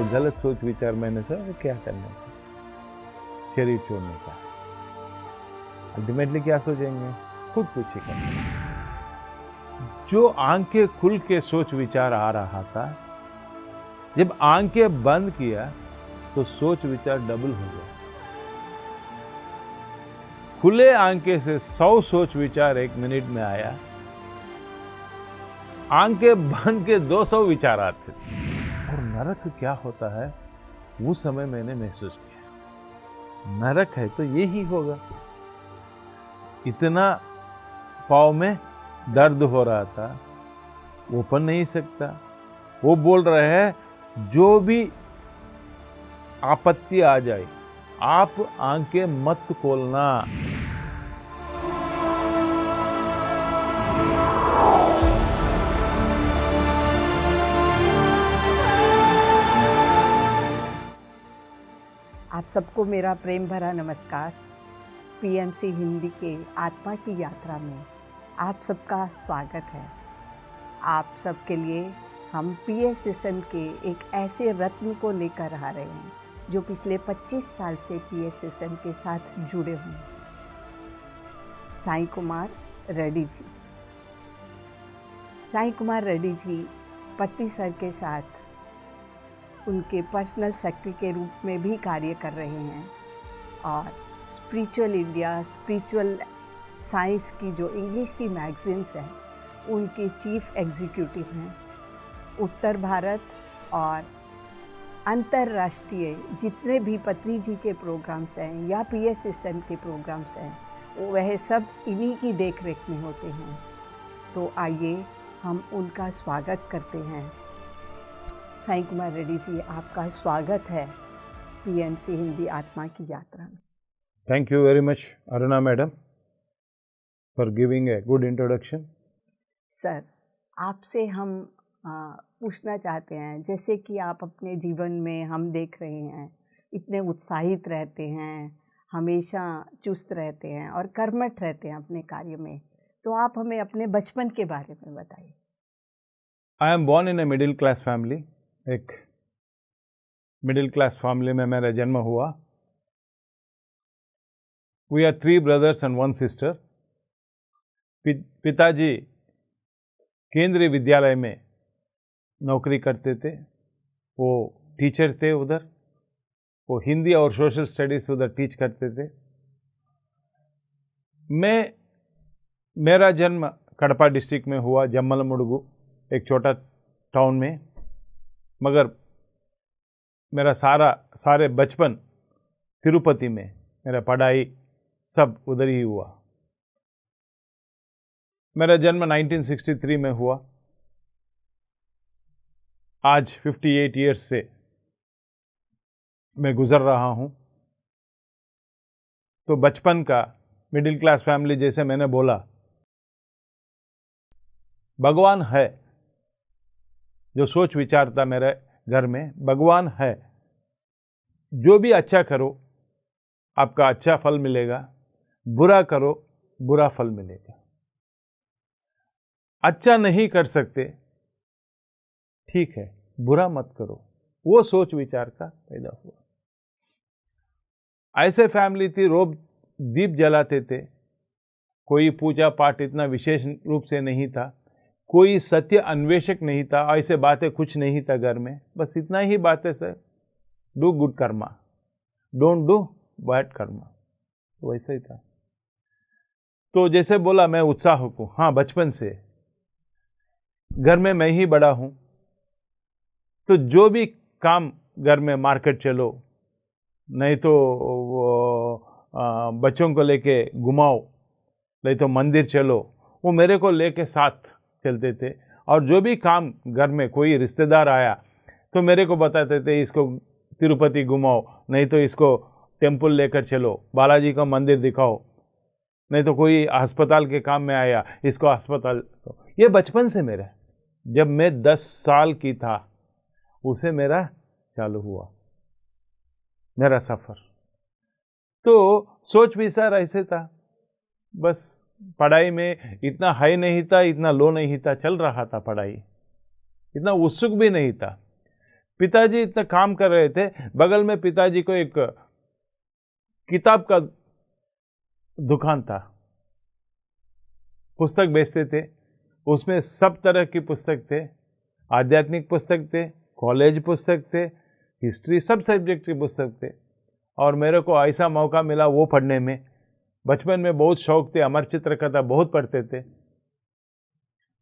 गलत सोच विचार मैंने सोचा क्या करने का, शरीर छोड़ने का। अल्टीमेटली क्या सोचेंगे, खुदकुशी करने। जो आंखें खुल के सोच विचार आ रहा था, जब आंखें बंद किया तो सोच विचार डबल हो गया। खुले आंखें से 100 सोच विचार 1 मिनट में आया, आंखें बंद के 200 विचार आते थे। और नरक क्या होता है उस समय मैंने महसूस किया। नरक है तो यही होगा। इतना पाँव में दर्द हो रहा था, वो पढ़ नहीं सकता। वो बोल रहे हैं जो भी आपत्ति आ जाए आप आंखें मत खोलना। आप सबको मेरा प्रेम भरा नमस्कार। पीएमसी हिंदी के आत्मा की यात्रा में आप सबका स्वागत है। आप सबके लिए हम पीएसएसएन के एक ऐसे रत्न को लेकर आ रहे हैं जो पिछले 25 साल से पीएसएसएन के साथ जुड़े हुए हैं। साईं कुमार रेड्डी जी। साईं कुमार रेड्डी जी पत्ती सर के साथ उनके पर्सनल सेक्रेटरी के रूप में भी कार्य कर रहे हैं और स्पिरिचुअल इंडिया, स्पिरिचुअल साइंस की जो इंग्लिश की मैगजीन्स हैं उनके चीफ एग्जीक्यूटिव हैं। उत्तर भारत और अंतर्राष्ट्रीय जितने भी पत्री जी के प्रोग्राम्स हैं या पीएसएसएन के प्रोग्राम्स हैं वह सब इन्हीं की देखरेख में होते हैं। तो आइए हम उनका स्वागत करते हैं। साईं कुमार रेड्डी जी, आपका स्वागत है पीएमसी हिंदी आत्मा की यात्रा में। Thank you very much, Aruna madam, for giving a good introduction. Sir, आपसे हम पूछना चाहते हैं, जैसे कि आप अपने जीवन में हम देख रहे हैं इतने उत्साहित रहते हैं, हमेशा चुस्त रहते हैं और कर्मठ रहते हैं अपने कार्य में, तो आप हमें अपने बचपन के बारे में बताइए। I am born in a middle class family. एक मिडिल क्लास फैमिली में मेरा जन्म हुआ। We are 3 brothers and 1 sister. पिताजी केंद्रीय विद्यालय में नौकरी करते थे, वो टीचर थे उधर, वो हिंदी और सोशल स्टडीज़ उधर टीच करते थे। मेरा जन्म कड़पा डिस्ट्रिक्ट में हुआ, जम्मलमुडुगु, एक छोटा टाउन में, मगर मेरा सारे बचपन तिरुपति में, मेरा पढ़ाई सब उधर ही हुआ। मेरा जन्म 1963 में हुआ। आज 58 इयर्स से मैं गुजर रहा हूँ। तो बचपन का मिडिल क्लास फैमिली, जैसे मैंने बोला, भगवान है जो सोच विचार था मेरे घर में, भगवान है। जो भी अच्छा करो आपका अच्छा फल मिलेगा, बुरा करो बुरा फल मिलेगा। अच्छा नहीं कर सकते, ठीक है, बुरा मत करो, वो सोच विचार का पैदा हुआ। ऐसे फैमिली थी, रोज दीप जलाते थे, कोई पूजा पाठ इतना विशेष रूप से नहीं था, कोई सत्य अन्वेषक नहीं था, ऐसे बातें कुछ नहीं था घर में, बस इतना ही बातें sir, do good Karma, don't do bad Karma, वैसा ही था। तो जैसे बोला मैं उत्साहक हूँ, हाँ, बचपन से घर में मैं ही बड़ा हूँ, तो जो भी काम घर में, मार्केट चलो, नहीं तो बच्चों को लेके घुमाओ, नहीं तो मंदिर चलो, वो मेरे को लेके साथ चलते थे। और जो भी काम घर में, कोई रिश्तेदार आया तो मेरे को बताते थे, इसको तिरुपति घुमाओ, नहीं तो इसको टेम्पल लेकर चलो, बालाजी का मंदिर दिखाओ, नहीं तो कोई अस्पताल के काम में आया, इसको अस्पताल। ये बचपन से मेरा, जब मैं 10 साल की था उसे मेरा चालू हुआ मेरा सफ़र। तो सोच विचार ऐसे था, बस पढ़ाई में इतना हाई नहीं था, इतना लो नहीं था, चल रहा था पढ़ाई, इतना उत्सुक भी नहीं था। पिताजी इतना काम कर रहे थे, बगल में पिताजी को एक किताब का दुकान था, पुस्तक बेचते थे। उसमें सब तरह की पुस्तक थे, आध्यात्मिक पुस्तक थे, कॉलेज पुस्तक थे, हिस्ट्री, सब सब्जेक्ट की पुस्तक थे। और मेरे को ऐसा मौका मिला वो पढ़ने में। बचपन में बहुत शौक थे, अमर चित्र कथा बहुत पढ़ते थे।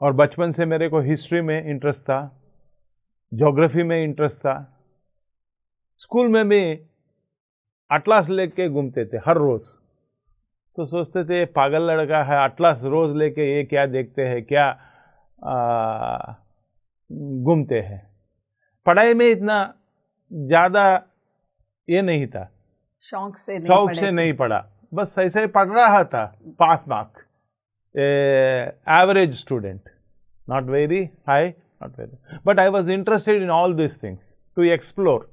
और बचपन से मेरे को हिस्ट्री में इंटरेस्ट था, ज्योग्राफी में इंटरेस्ट था। स्कूल में भी अटलास लेके घूमते थे हर रोज़। तो सोचते थे पागल लड़का है, अटलास रोज़ लेके ये क्या देखते हैं, क्या घूमते हैं। पढ़ाई में इतना ज़्यादा ये नहीं था, शौक से नहीं पढ़ा, बस ऐसे ही पढ़ रहा था, pass mark, average student, not very high, not very, but I was interested in all this things to explore.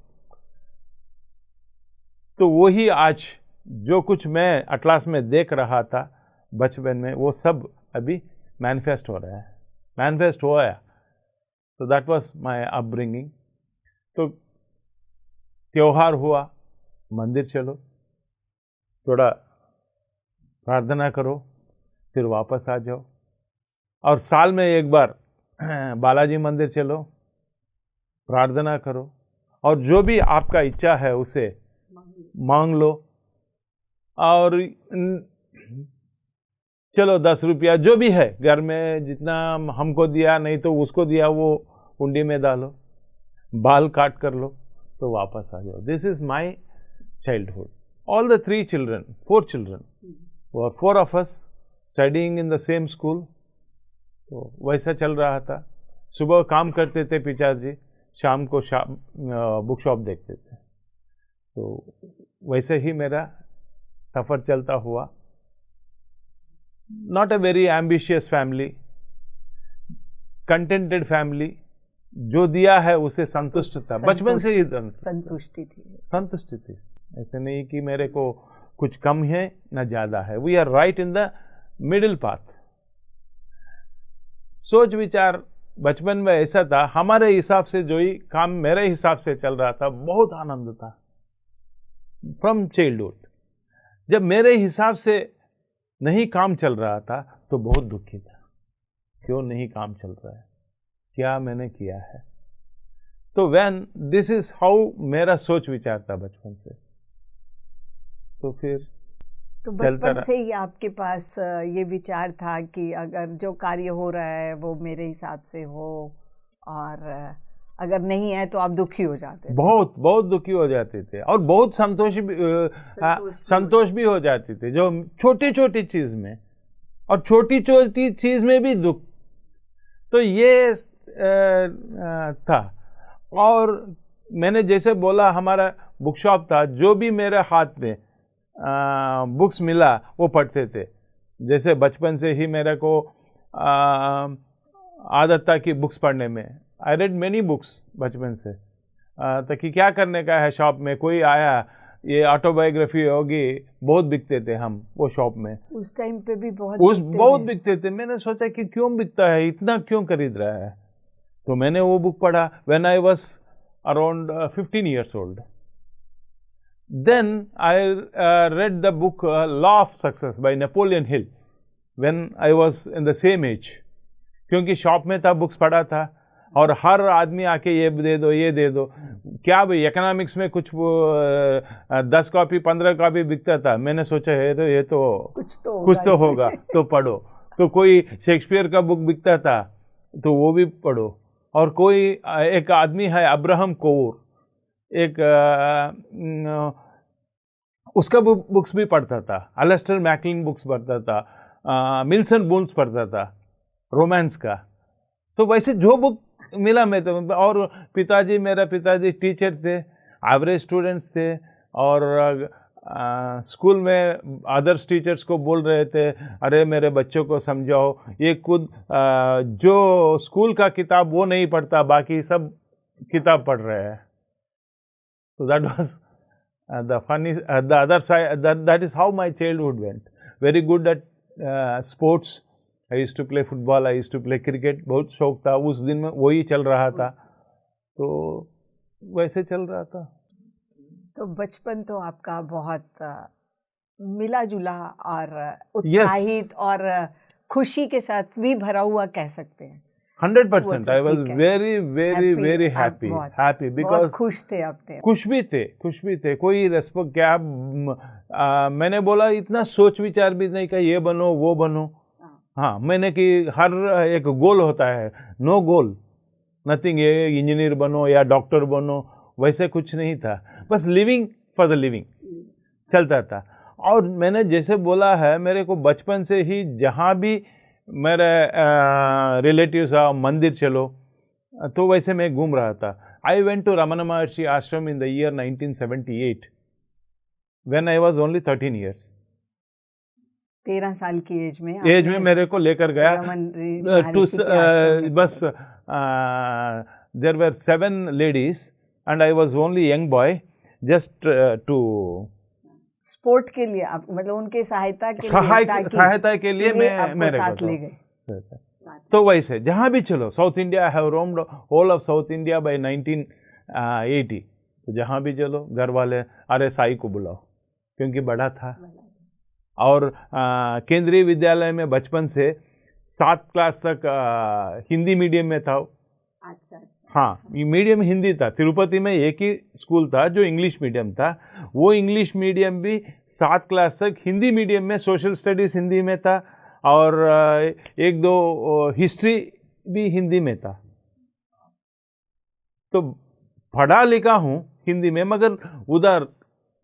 तो वही आज जो कुछ मैं अटलास में देख रहा था बचपन में, वो सब अभी मैनिफेस्ट हो रहा है, मैनिफेस्ट हुआ है। तो दैट वाज माय अपब्रिंगिंग। तो त्योहार हुआ, मंदिर चलो, थोड़ा प्रार्थना करो, फिर वापस आ जाओ। और साल में एक बार बालाजी मंदिर चलो, प्रार्थना करो, और जो भी आपका इच्छा है उसे मांग लो। और चलो 10 रुपया जो भी है घर में, जितना हमको दिया नहीं तो उसको दिया, वो कुंडी में डालो, बाल काट कर लो, तो वापस आ जाओ। This is my childhood. All the 3 children, 4 children, और 4 of us studying in the same school। तो वैसा चल रहा था। सुबह काम करते थे पिताजी, शाम को बुक शॉप देखते थे। तो वैसे ही मेरा सफ़र चलता हुआ। Not a very ambitious family, contented family, जो दिया है उसे संतुष्ट था, बचपन से ही संतुष्टि थी। ऐसे नहीं कि मेरे को कुछ कम है ना ज़्यादा है। We are right in the middle path. सोच विचार बचपन में ऐसा था, हमारे हिसाब से जो ही काम मेरे हिसाब से चल रहा था, बहुत आनंद था फ्रॉम चाइल्डहुड। जब मेरे हिसाब से नहीं काम चल रहा था तो बहुत दुखी था, क्यों नहीं काम चल रहा है, क्या मैंने किया है। तो व्हेन दिस इज हाउ मेरा सोच विचार था बचपन से। तो फिर तो बचपन से ही आपके पास ये विचार था कि अगर जो कार्य हो रहा है वो मेरे हिसाब से हो, और अगर नहीं है तो आप दुखी हो जाते थे। बहुत बहुत दुखी हो जाते थे, और बहुत संतोष भी हो जाते थे, जो छोटी छोटी चीज में, और छोटी छोटी चीज में भी दुख। तो ये था। और मैंने जैसे बोला, हमारा बुक शॉप था, जो भी मेरे हाथ में बुक्स मिला वो पढ़ते थे। जैसे बचपन से ही मेरे को आदत था कि बुक्स पढ़ने में। आई रेड मेनी बुक्स बचपन से। ताकि क्या करने का है शॉप में, कोई आया, ये ऑटोबायोग्राफी होगी, बहुत बिकते थे हम वो शॉप में। उस टाइम पे भी बहुत बिकते थे। मैंने सोचा कि क्यों बिकता है, इतना क्यों खरीद रहा है। तो मैंने वो बुक पढ़ा when I was around 15 years old। Then I read the book Law of Success by Napoleon Hill when I was in the same age। क्योंकि शॉप में था, बुक्स पढ़ा था, और हर आदमी आके ये दे दो, ये दे दो। क्या भाई, इकोनॉमिक्स में कुछ 10 कॉपी 15 कॉपी बिकता था। मैंने सोचा ये तो कुछ तो होगा तो पढ़ो। तो कोई शेक्सपियर का बुक बिकता था तो वो भी पढ़ो। और कोई एक आदमी है अब्राहम कोर, एक उसका बुक्स भी पढ़ता था। अलेस्टर मैकलिन बुक्स पढ़ता था, मिल्सन बुन्स पढ़ता था रोमांस का। सो वैसे जो बुक मिला मैं तो। और मेरा पिताजी टीचर थे, एवरेज स्टूडेंट्स थे, और स्कूल में अदर्स टीचर्स को बोल रहे थे, अरे मेरे बच्चों को समझाओ, ये खुद जो स्कूल का किताब वो नहीं पढ़ता, बाकी सब किताब पढ़ रहे हैं। So that was the other side. That is how my childhood went. Very good at sports. I used to play football. I used to play cricket. बहुत शौक था उस दिन में, वही चल रहा था। तो वैसे चल रहा था। तो बचपन तो आपका बहुत मिला जुला और उत्साहित और खुशी के साथ भी भरा हुआ कह सकते हैं। 100%। I was very very very happy बहुत बिकॉज खुश थे अपने। खुश भी थे। कोई रेस्पेक्ट क्या, मैंने बोला इतना सोच विचार भी नहीं कि ये बनो वो बनो। हाँ, मैंने कि हर एक गोल होता है, नो गोल नथिंग, ये इंजीनियर बनो या डॉक्टर बनो, वैसे कुछ नहीं था। बस लिविंग फॉर द लिविंग चलता था। और मैंने जैसे बोला है, मेरे को बचपन से ही जहाँ भी मेरे रिलेटिव्स आ मंदिर चलो तो वैसे मैं घूम रहा था। आई वेंट टू रमन महर्षि आश्रम in the year 1978 when I was only 13 years। 13 साल की एज में मेरे को लेकर गया टू बस there were 7 ladies and I was only young boy just to sport के लिए आप मतलब उनके सहायता के लिए मैं मेरे साथ ले गए। तो वैसे जहाँ भी चलो South India, I have roamed whole of South India by 1980। तो जहाँ भी चलो घर वाले अरे साई को बुलाओ, क्योंकि बड़ा था। और केंद्रीय विद्यालय में बचपन से 7 क्लास तक हिंदी मीडियम में था। अच्छा। हाँ, ये मीडियम हिंदी था। तिरुपति में एक ही स्कूल था जो इंग्लिश मीडियम था। वो इंग्लिश मीडियम भी 7 क्लास तक हिंदी मीडियम में, सोशल स्टडीज़ हिंदी में था और 1-2 हिस्ट्री भी हिंदी में था। तो पढ़ा लिखा हूँ हिंदी में, मगर उधर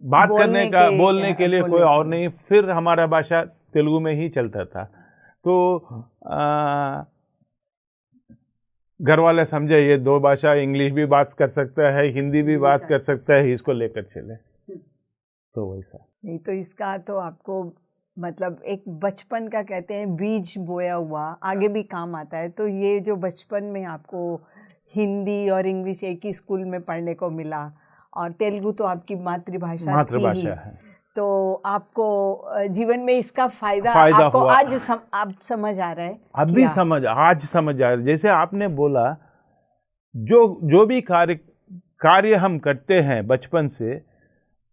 बात बोलने के लिए कोई और नहीं। फिर हमारा भाषा तेलुगु में ही चलता था। तो घर वाले समझे ये 2 भाषा, इंग्लिश भी बात कर सकता है, हिंदी भी बात कर सकता है, इसको लेकर चले। तो वैसा नहीं, तो इसका तो आपको मतलब एक बचपन का कहते हैं बीज बोया हुआ आगे भी काम आता है। तो ये जो बचपन में आपको हिंदी और इंग्लिश एक ही स्कूल में पढ़ने को मिला और तेलुगु तो आपकी मातृभाषा है, तो आपको जीवन में इसका फायदा आपको हुआ। आप समझ आ रहा है? अब भी आज समझ आ रहा है। जैसे आपने बोला, जो भी कार्य हम करते हैं बचपन से,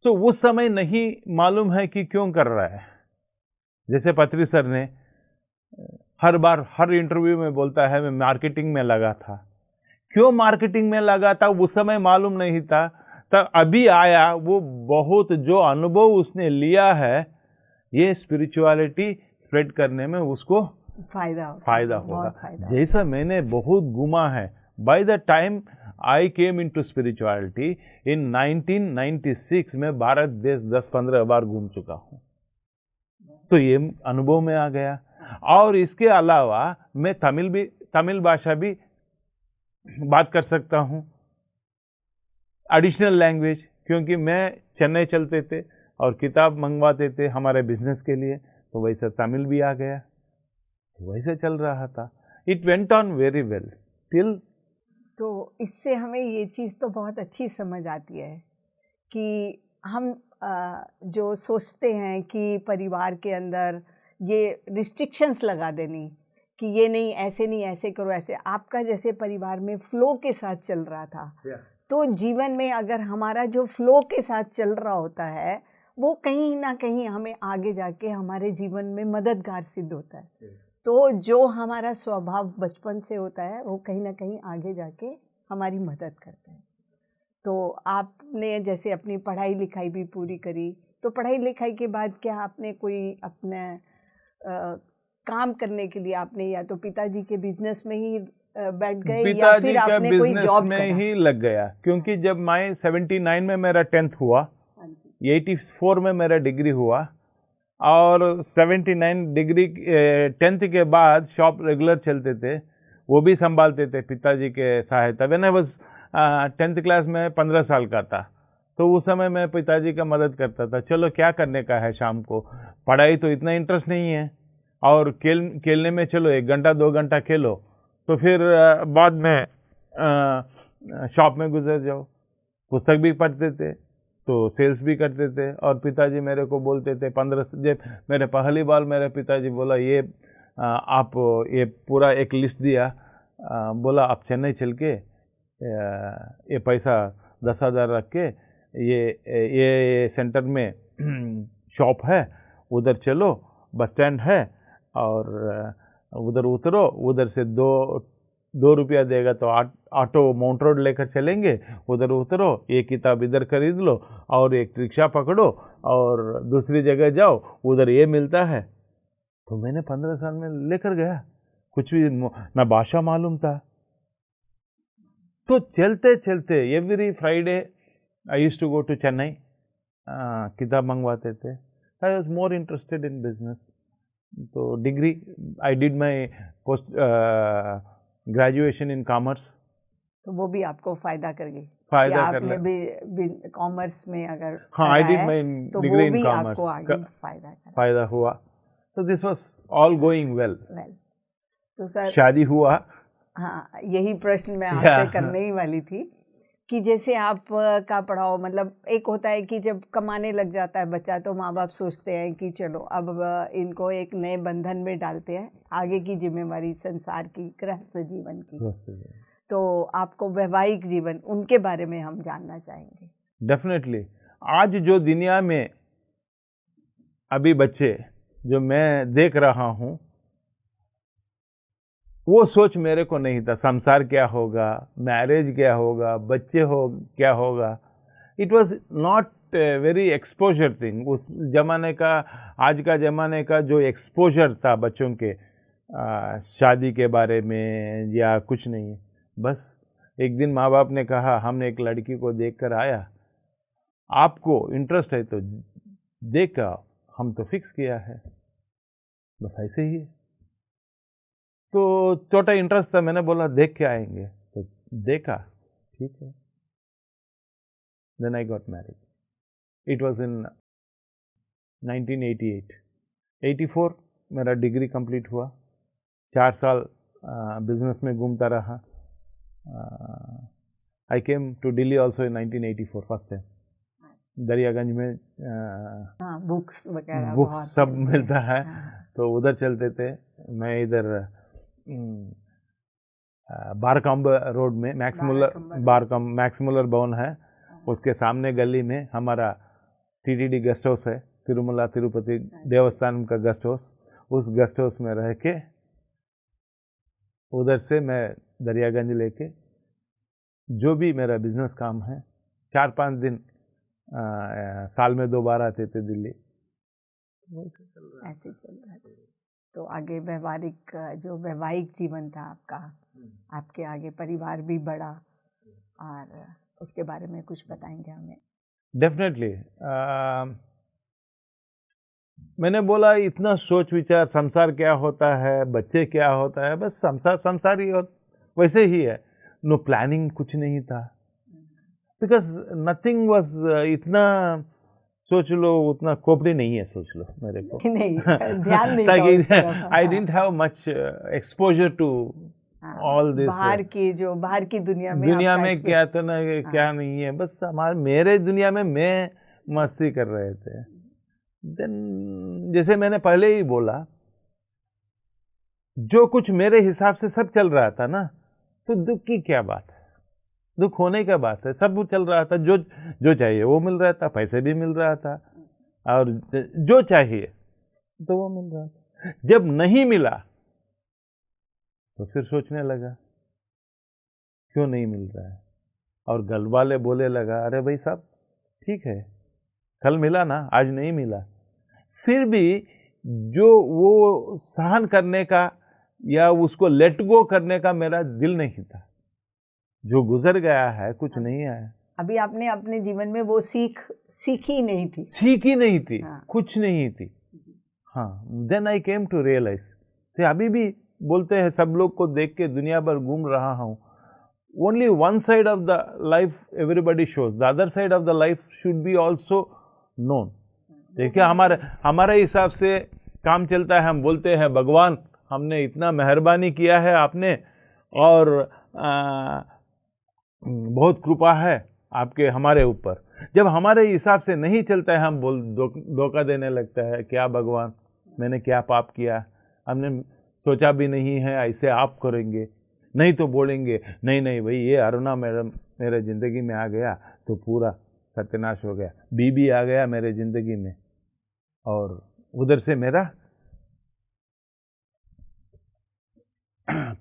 तो उस समय नहीं मालूम है कि क्यों कर रहा है। जैसे पत्री सर ने हर बार हर इंटरव्यू में बोलता है मैं मार्केटिंग में लगा था। क्यों मार्केटिंग में लगा था उस समय मालूम नहीं था। तब अभी आया वो बहुत जो अनुभव उसने लिया है, ये स्पिरिचुअलिटी स्प्रेड करने में उसको फायदा होगा। जैसा मैंने बहुत घूमा है। By the time I came into spirituality in 1996 में भारत देश 10-15 बार घूम चुका हूँ। तो ये अनुभव में आ गया। और इसके अलावा मैं तमिल भाषा भी बात कर सकता हूँ, एडिशनल लैंग्वेज, क्योंकि मैं चेन्नई चलते थे और किताब मंगवाते थे हमारे बिजनेस के लिए। तो वैसे तमिल भी आ गया, वैसे चल रहा था। It went on very well till. तो इससे हमें ये चीज़ तो बहुत अच्छी समझ आती है कि हम जो सोचते हैं कि परिवार के अंदर ये रिस्ट्रिक्शंस लगा देनी कि ये नहीं, ऐसे नहीं, ऐसे करो, ऐसे, आपका जैसे परिवार में फ्लो के साथ चल रहा था। तो जीवन में अगर हमारा जो फ्लो के साथ चल रहा होता है वो कहीं ना कहीं हमें आगे जाके हमारे जीवन में मददगार सिद्ध होता है। तो जो हमारा स्वभाव बचपन से होता है वो कहीं ना कहीं आगे जाके हमारी मदद करता है। तो आपने जैसे अपनी पढ़ाई लिखाई भी पूरी करी, तो पढ़ाई लिखाई के बाद क्या आपने कोई अपने काम करने के लिए आपने या तो पिताजी के बिजनेस में ही बैठ गए या फिर आपने कोई जॉब में ही लग गया? क्योंकि जब मैं 79 में मेरा 10th हुआ, 84 में मेरा डिग्री हुआ और 79 डिग्री 10th के बाद शॉप रेगुलर चलते थे, वो भी संभालते थे पिताजी के सहायता। When I was 10th class में 15 साल का था, तो उस समय मैं पिताजी का मदद करता था। चलो क्या करने का है शाम को, पढ़ाई तो इतना इंटरेस्ट नहीं है, और खेलने में चलो 1 घंटा 2 घंटा खेलो, तो फिर बाद में शॉप में गुजर जाओ। पुस्तक भी पढ़ते थे तो सेल्स भी करते थे। और पिताजी मेरे को बोलते थे 15 जब मेरे पहली बार मेरे पिताजी बोला ये आप ये पूरा एक लिस्ट दिया, बोला आप चेन्नई चल के ये पैसा 10,000 रख के ये सेंटर में शॉप है, उधर चलो, बस स्टैंड है, और उधर उतरो, उधर से 2 रुपया देगा तो ऑटो माउंट रोड लेकर चलेंगे, उधर उतरो, एक किताब इधर खरीद लो और एक रिक्शा पकड़ो और दूसरी जगह जाओ, उधर ये मिलता है। तो मैंने 15 साल में लेकर गया, कुछ भी ना भाषा मालूम था। तो चलते चलते every Friday I used to go to Chennai, किताब मंगवाते थे। I was more interested in business. तो degree I did my post graduation in commerce. तो वो भी आपको फायदा कर गई? फायदा कर आपने भी कॉमर्स में अगर हाँ, आई did my degree in commerce, commerce, फायदा हुआ। तो this was all going well. तो सर शादी हुआ। हाँ, यही प्रश्न मैं आपसे करने ही वाली थी कि जैसे आप का पढ़ाओ, मतलब एक होता है कि जब कमाने लग जाता है बच्चा तो माँ बाप सोचते हैं कि चलो अब इनको एक नए बंधन में डालते हैं, आगे की जिम्मेवारी संसार की, गृहस्थ जीवन की। तो आपको वैवाहिक जीवन, उनके बारे में हम जानना चाहेंगे। डेफिनेटली। आज जो दुनिया में अभी बच्चे जो मैं देख रहा हूँ, वो सोच मेरे को नहीं था। संसार क्या होगा, मैरिज क्या होगा, बच्चे क्या होगा। It was not very exposure thing. उस जमाने का, आज का जमाने का जो एक्सपोजर था बच्चों के शादी के बारे में या कुछ नहीं। बस एक दिन माँ बाप ने कहा, हमने एक लड़की को देख कर आया, आपको इंटरेस्ट है तो देखा, हम तो फिक्स किया है, बस ऐसे ही है। तो छोटा इंटरेस्ट था, मैंने बोला देख के आएंगे, तो देखा, ठीक है। Then I got married. It was in 1988। 84 मेरा डिग्री कंप्लीट हुआ। 4 साल बिजनेस में घूमता रहा। I came to Delhi also in 1984 first time. Daryaganj में बुक्स वगैरह बुक्स सब मिलता है, तो उधर चलते थे। मैं इधर बारकम्ब रोड में मैक्स मुलर भवन है, उसके सामने गली में हमारा टीटीडी गेस्ट हाउस है, तिरुमला तिरुपति देवस्थान का गेस्ट हाउस। उस गेस्ट हाउस में रह के उधर से मैं दरियागंज लेके जो भी मेरा बिजनेस काम है, 4-5 दिन साल में 2 बार आते थे दिल्ली। ऐसे चल रहा है। तो आगे वैवाहिक जीवन था आपका, आपके आगे परिवार भी बढ़ा, और उसके बारे में कुछ बताएंगे हमें? डेफिनेटली। मैंने बोला इतना सोच विचार, संसार क्या होता है, बच्चे क्या होता है, बस संसार ही वैसे ही है। नो प्लानिंग, कुछ नहीं था, बिकॉज नथिंग वाज इतना सोच लो, उतना खोपड़ी नहीं है, सोच लो मेरे को नहीं, ध्यान नहीं ताकि I didn't have much exposure to all this. बाहर की दुनिया में क्या तो ना क्या नहीं है, बस मेरे दुनिया में मैं मस्ती कर रहे थे। देन जैसे मैंने पहले ही बोला, जो कुछ मेरे हिसाब से सब चल रहा था ना, तो दुख की क्या बात है, दुख होने का बात है। सब चल रहा था, जो चाहिए वो मिल रहा था, पैसे भी मिल रहा था, और जो चाहिए तो वो मिल रहा था। जब नहीं मिला तो फिर सोचने लगा क्यों नहीं मिल रहा है, और घर वाले बोले लगा, अरे भाई साहब ठीक है, कल मिला ना, आज नहीं मिला। फिर भी जो वो सहन करने का या उसको लेट गो करने का मेरा दिल नहीं था। जो गुजर गया है, कुछ नहीं आया। अभी आपने अपने जीवन में वो सीखी नहीं थी। हाँ। कुछ नहीं थी। हाँ, then I came to realise. तो अभी भी बोलते हैं, सब लोग को देख के दुनिया भर घूम रहा हूँ, only one side of the life everybody shows, the other side of the life should be also known. देखिए, हमारे हिसाब से काम चलता है, हम बोलते हैं भगवान हमने इतना मेहरबानी किया है आपने, और बहुत कृपा है आपके हमारे ऊपर। जब हमारे हिसाब से नहीं चलता है, हम धोखा देने लगता है, क्या भगवान मैंने क्या पाप किया, हमने सोचा भी नहीं है ऐसे आप करेंगे। नहीं तो बोलेंगे नहीं नहीं भाई ये अरुणा मैडम मेरे ज़िंदगी में आ गया तो पूरा सत्यानाश हो गया, बीबी आ गया मेरे ज़िंदगी में और उधर से मेरा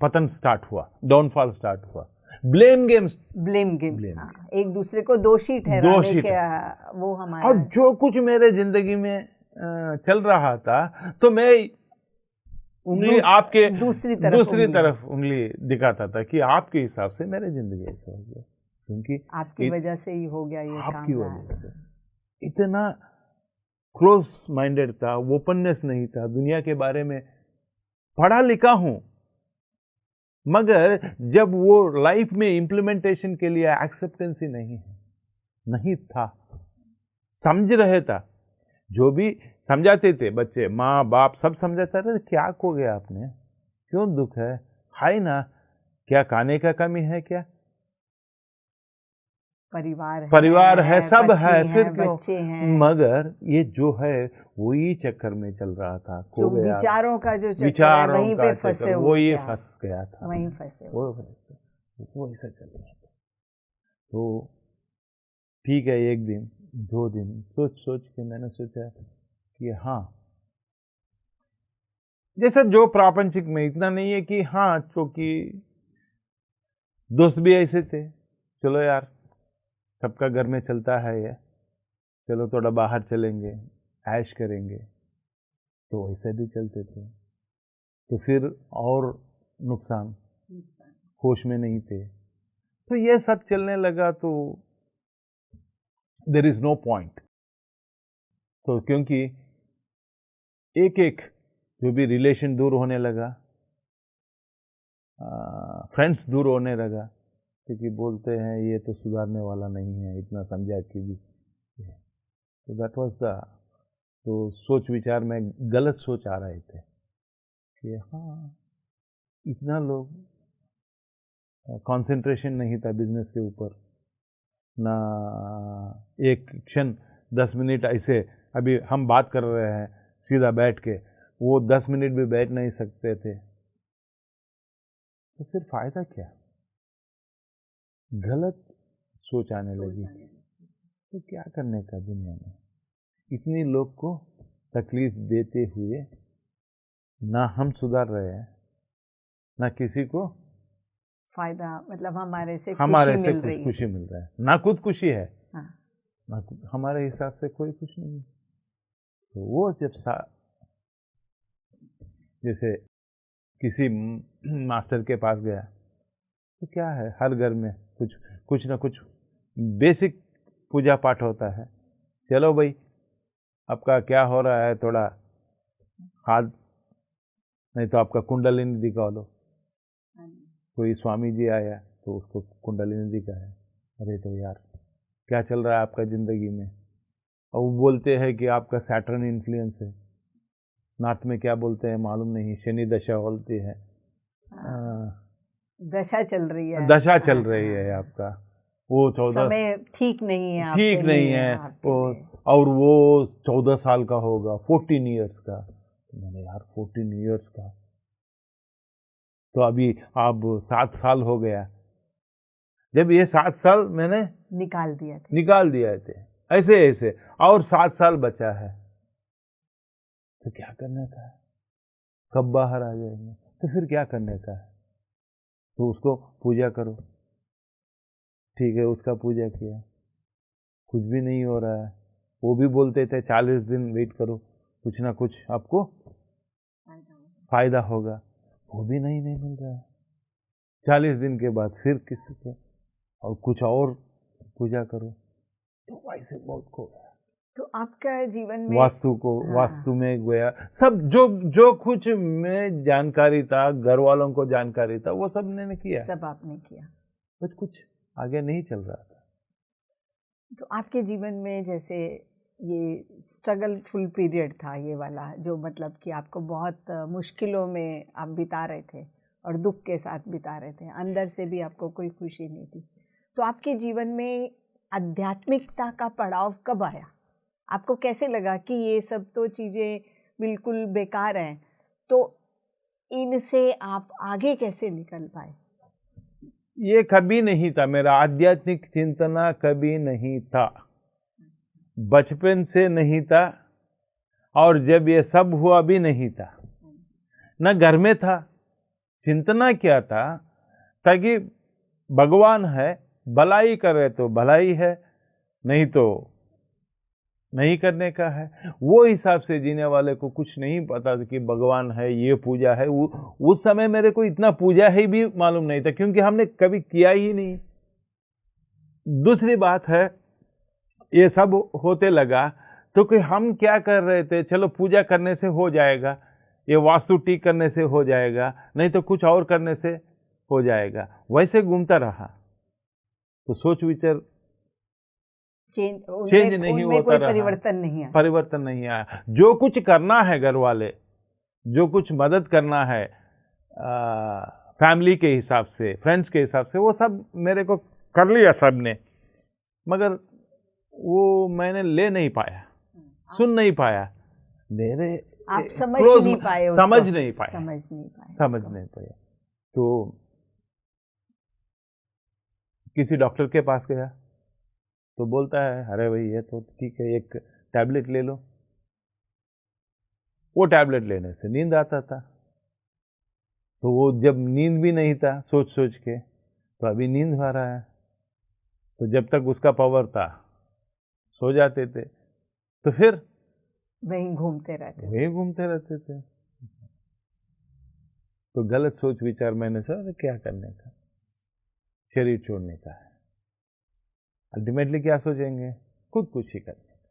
पतन स्टार्ट हुआ, डाउनफॉल स्टार्ट हुआ। ब्लेम गेम, एक दूसरे को दोषी ठहराने के वो हमारा। और जो कुछ मेरे जिंदगी में चल रहा था तो मैं उंगली आपके दूसरी तरफ उंगली दिखाता था कि आपके हिसाब से मेरे जिंदगी ऐसा हो गया, क्योंकि आपकी वजह से ही हो गया ये काम। आपकी वजह से इतना क्लोज माइंडेड था, ओपननेस नहीं था, दुनिया के बारे में पढ़ा लिखा हूं, मगर जब वो लाइफ में इम्प्लीमेंटेशन के लिए एक्सेप्टेंस ही नहीं था। समझ रहे था, जो भी समझाते थे बच्चे, माँ बाप सब समझाते रहे, क्या खो गया आपने, क्यों दुख है, खाए ना, क्या खाने का कमी है क्या, परिवार है सब है, फिर क्यों। मगर ये जो है वही चक्कर में चल रहा था, खो गया विचारों का जो विचारों का चक्कर, वो ये फंस गया था, वहीं फंसे वो ऐसा चल रहा था। तो ठीक है, एक दिन 2 दिन सोच के मैंने सोचा कि हाँ, जैसा जो प्रापंचिक में इतना नहीं है कि हाँ, क्योंकि दोस्त भी ऐसे थे, चलो यार सबका घर में चलता है ये, चलो थोड़ा बाहर चलेंगे, ऐश करेंगे, तो ऐसे भी चलते थे। तो फिर और नुकसान, होश में नहीं थे, तो ये सब चलने लगा, तो देयर इज नो पॉइंट। तो क्योंकि एक एक जो भी रिलेशन दूर होने लगा, फ्रेंड्स दूर होने लगा, क्योंकि बोलते हैं ये तो सुधारने वाला नहीं है, इतना समझा कि भी। तो दैट वाज द, तो सोच विचार में गलत सोच आ रहे थे कि हाँ, इतना लोग, कंसंट्रेशन नहीं था बिजनेस के ऊपर, ना एक क्षण 10 मिनट ऐसे, अभी हम बात कर रहे हैं सीधा बैठ के, वो 10 मिनट भी बैठ नहीं सकते थे, तो फिर फायदा क्या। गलत सोच आने लगी, तो क्या करने का दुनिया में, इतने लोग को तकलीफ देते हुए ना हम सुधार रहे हैं, ना किसी को फायदा, मतलब हमारे से खुशी मिल रहा है, ना खुद खुशी है, हाँ। ना हमारे हिसाब से कोई कुछ नहीं। तो वो जब जैसे किसी मास्टर के पास गया, तो क्या है, हर घर में कुछ ना कुछ बेसिक पूजा पाठ होता है, चलो भाई आपका क्या हो रहा है, थोड़ा हाथ, नहीं तो आपका कुंडलिनी दिखा लो। कोई स्वामी जी आया तो उसको कुंडलिनी दिखाया, अरे तो यार क्या चल रहा है आपका ज़िंदगी में, और वो बोलते हैं कि आपका सैटर्न इन्फ्लुएंस है, नॉर्थ में क्या बोलते हैं मालूम नहीं, शनि दशा बोलती है, दशा चल रही है आपका, वो 14 समय ठीक नहीं है वो, और वो 14 साल का होगा, 14 ईयर्स का। मैंने यार 14 ईयर्स का, तो अभी अब 7 साल हो गया, जब ये 7 साल मैंने निकाल दिया थे ऐसे, और 7 साल बचा है, तो क्या करने का है, कब बाहर आ जाएंगे, तो फिर क्या करने का है, तो उसको पूजा करो, ठीक है, उसका पूजा किया, कुछ भी नहीं हो रहा है। वो भी बोलते थे 40 दिन वेट करो, कुछ ना कुछ आपको फायदा होगा, वो भी नहीं मिल रहा है। 40 दिन के बाद फिर किसी को और कुछ और पूजा करो, तो वैसे बहुत खो गया। तो आपका जीवन में वास्तु में गया, सब जो कुछ में जानकारी था, घर वालों को जानकारी था, वो सब मैंने किया, सब आपने किया, कुछ आगे नहीं चल रहा था। तो आपके जीवन में जैसे ये स्ट्रगलफुल पीरियड था ये वाला, जो मतलब कि आपको बहुत मुश्किलों में आप बिता रहे थे और दुख के साथ बिता रहे थे, अंदर से भी आपको कोई खुशी नहीं थी, तो आपके जीवन में आध्यात्मिकता का पड़ाव कब आया? आपको कैसे लगा कि ये सब तो चीज़ें बिल्कुल बेकार हैं, तो इनसे आप आगे कैसे निकल पाए? ये कभी नहीं था, मेरा आध्यात्मिक चिंतना कभी नहीं था, बचपन से नहीं था, और जब ये सब हुआ भी नहीं था, न घर में था। चिंतना क्या था, ताकि भगवान है, भलाई करे तो भलाई है, नहीं तो नहीं करने का है। वो हिसाब से जीने वाले को कुछ नहीं पता था कि भगवान है, ये पूजा है। उस समय मेरे को इतना पूजा ही भी मालूम नहीं था, क्योंकि हमने कभी किया ही नहीं। दूसरी बात है, ये सब होते लगा तो कि हम क्या कर रहे थे, चलो पूजा करने से हो जाएगा, ये वास्तु ठीक करने से हो जाएगा, नहीं तो कुछ और करने से हो जाएगा, वैसे घूमता रहा। तो सोच विचार चेंज नहीं होता रहा, परिवर्तन नहीं आया। जो कुछ करना है घर वाले, जो कुछ मदद करना है फैमिली के हिसाब से, फ्रेंड्स के हिसाब से, वो सब मेरे को कर लिया सब ने, मगर वो मैंने ले नहीं पाया, सुन नहीं पाया, मेरे आप समझ नहीं पाए, समझ नहीं पाया। तो किसी डॉक्टर के पास गया तो बोलता है, अरे भाई ये तो ठीक है, एक टैबलेट ले लो। वो टैबलेट लेने से नींद आता था, तो वो जब नींद भी नहीं था सोच सोच के, तो अभी नींद आ रहा है, तो जब तक उसका पावर था सो जाते थे, तो फिर वहीं घूमते रहते थे। तो गलत सोच विचार मैंने सर क्या करने का, शरीर छोड़ने का है। अल्टीमेटली क्या सोचेंगे, खुद कुछ ही करने का।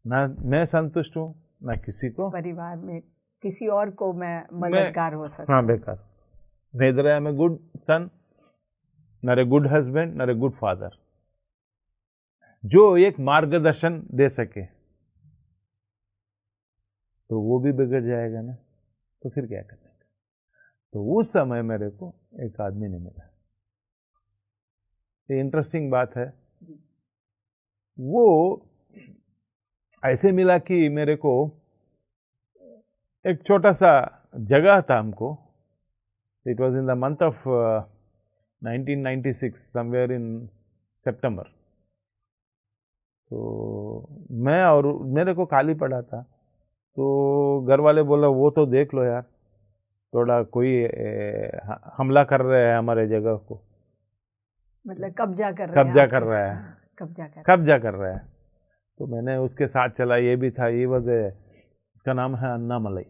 ना मैं संतुष्ट हूँ, ना किसी को, परिवार में किसी और को मैं मददगार हो सकता। हाँ, बेकार। neither I am a good son, nor a good husband, nor a good father। जो एक मार्गदर्शन दे सके, तो वो भी बिगड़ जाएगा ना, तो फिर क्या करने का। तो उस समय मेरे को एक आदमी ने मिला। ये इंटरेस्टिंग बात है, वो ऐसे मिला कि मेरे को एक छोटा सा जगह था हमको। It was in the month of 1996, somewhere in September. तो मैं और मेरे को खाली पड़ा था, तो घर वाले बोला वो तो देख लो यार, थोड़ा कोई हमला कर रहा है हमारे जगह को, मतलब कब्जा कर रहा है। तो मैंने उसके साथ चला। ये भी था, ये वॉज ए, उसका नाम है अन्नामलाई।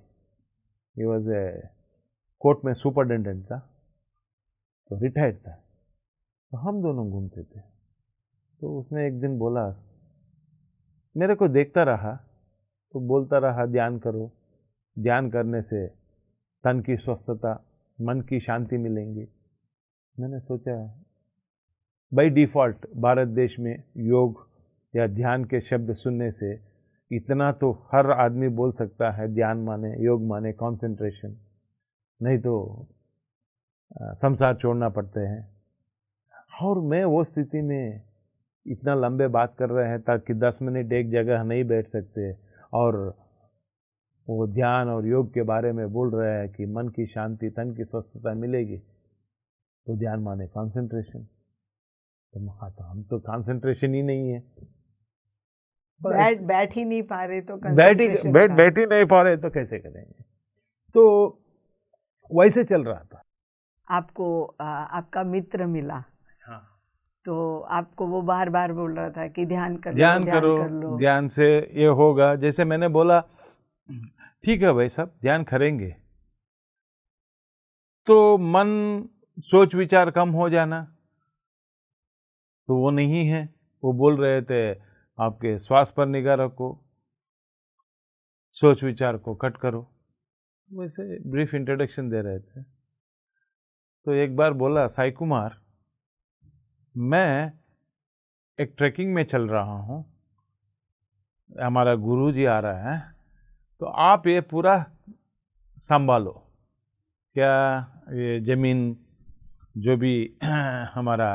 ये वॉज ए कोर्ट में सुपरिटेंडेंट था, तो रिटायर्ड था। तो हम दोनों घूमते थे। तो उसने एक दिन बोला, मेरे को देखता रहा, तो बोलता रहा, ध्यान करो, ध्यान करने से तन की स्वस्थता, मन की शांति मिलेंगी। मैंने सोचा, बाय डिफ़ॉल्ट भारत देश में योग या ध्यान के शब्द सुनने से इतना तो हर आदमी बोल सकता है, ध्यान माने, योग माने कंसंट्रेशन, नहीं तो संसार छोड़ना पड़ते हैं। और मैं वो स्थिति में इतना लंबे बात कर रहे हैं, ताकि 10 मिनट एक जगह नहीं बैठ सकते, और वो ध्यान और योग के बारे में बोल रहे हैं कि मन की शांति, तन की स्वस्थता मिलेगी, तो ध्यान माने कंसंट्रेशन। तो हाँ, तो हम तो कंसंट्रेशन ही नहीं है, बैठ ही नहीं पा रहे, तो बैठ ही नहीं पा रहे, तो कैसे करेंगे। तो वैसे चल रहा था। आपको आपका मित्र मिला, हाँ, तो आपको वो बार बार बोल रहा था कि ध्यान कर लो, ध्यान से ये होगा। जैसे मैंने बोला, ठीक है भाई साहब, ध्यान करेंगे, तो मन सोच विचार कम हो जाना, तो वो नहीं है। वो बोल रहे थे, आपके श्वास पर निगाह रखो, सोच विचार को कट करो, वैसे ब्रीफ इंट्रोडक्शन दे रहे थे। तो एक बार बोला, साई कुमार, मैं एक ट्रैकिंग में चल रहा हूँ, हमारा गुरुजी आ रहा है, तो आप ये पूरा संभालो। क्या ये जमीन जो भी हमारा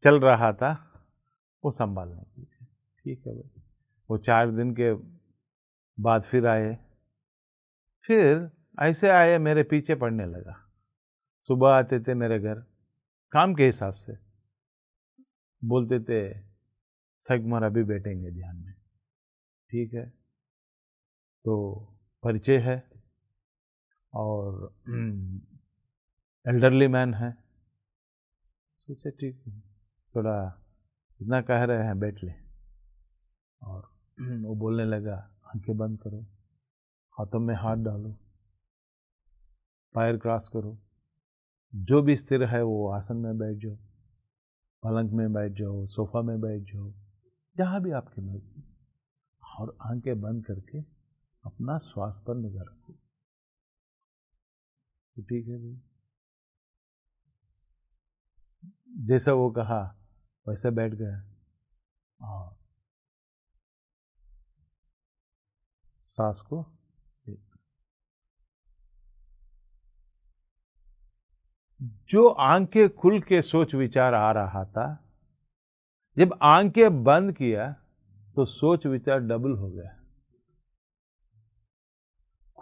चल रहा था, वो संभालने की। ठीक है भाई। वो 4 दिन के बाद फिर आए, फिर ऐसे आए, मेरे पीछे पड़ने लगा, सुबह आते थे मेरे घर काम के हिसाब से, बोलते थे साई कुमार अभी बैठेंगे ध्यान में। ठीक है, तो परिचय है और एल्डरली मैन है, सोचे ठीक है थोड़ा इतना कह रहे हैं बैठ ले। और वो बोलने लगा आंखें बंद करो, हाथों में हाथ डालो, पैर क्रॉस करो, जो भी स्थिर है वो आसन में बैठ जाओ, पलंग में बैठ जाओ, सोफा में बैठ जाओ, जहाँ भी आपकी मर्जी, और आंखें बंद करके अपना श्वास पर निगाह रखो। तो ठीक है भाई, जैसा वो कहा वैसे बैठ गया और सांस को जो आंखें खुल के सोच विचार आ रहा था, जब आंखें बंद किया तो सोच विचार डबल हो गया।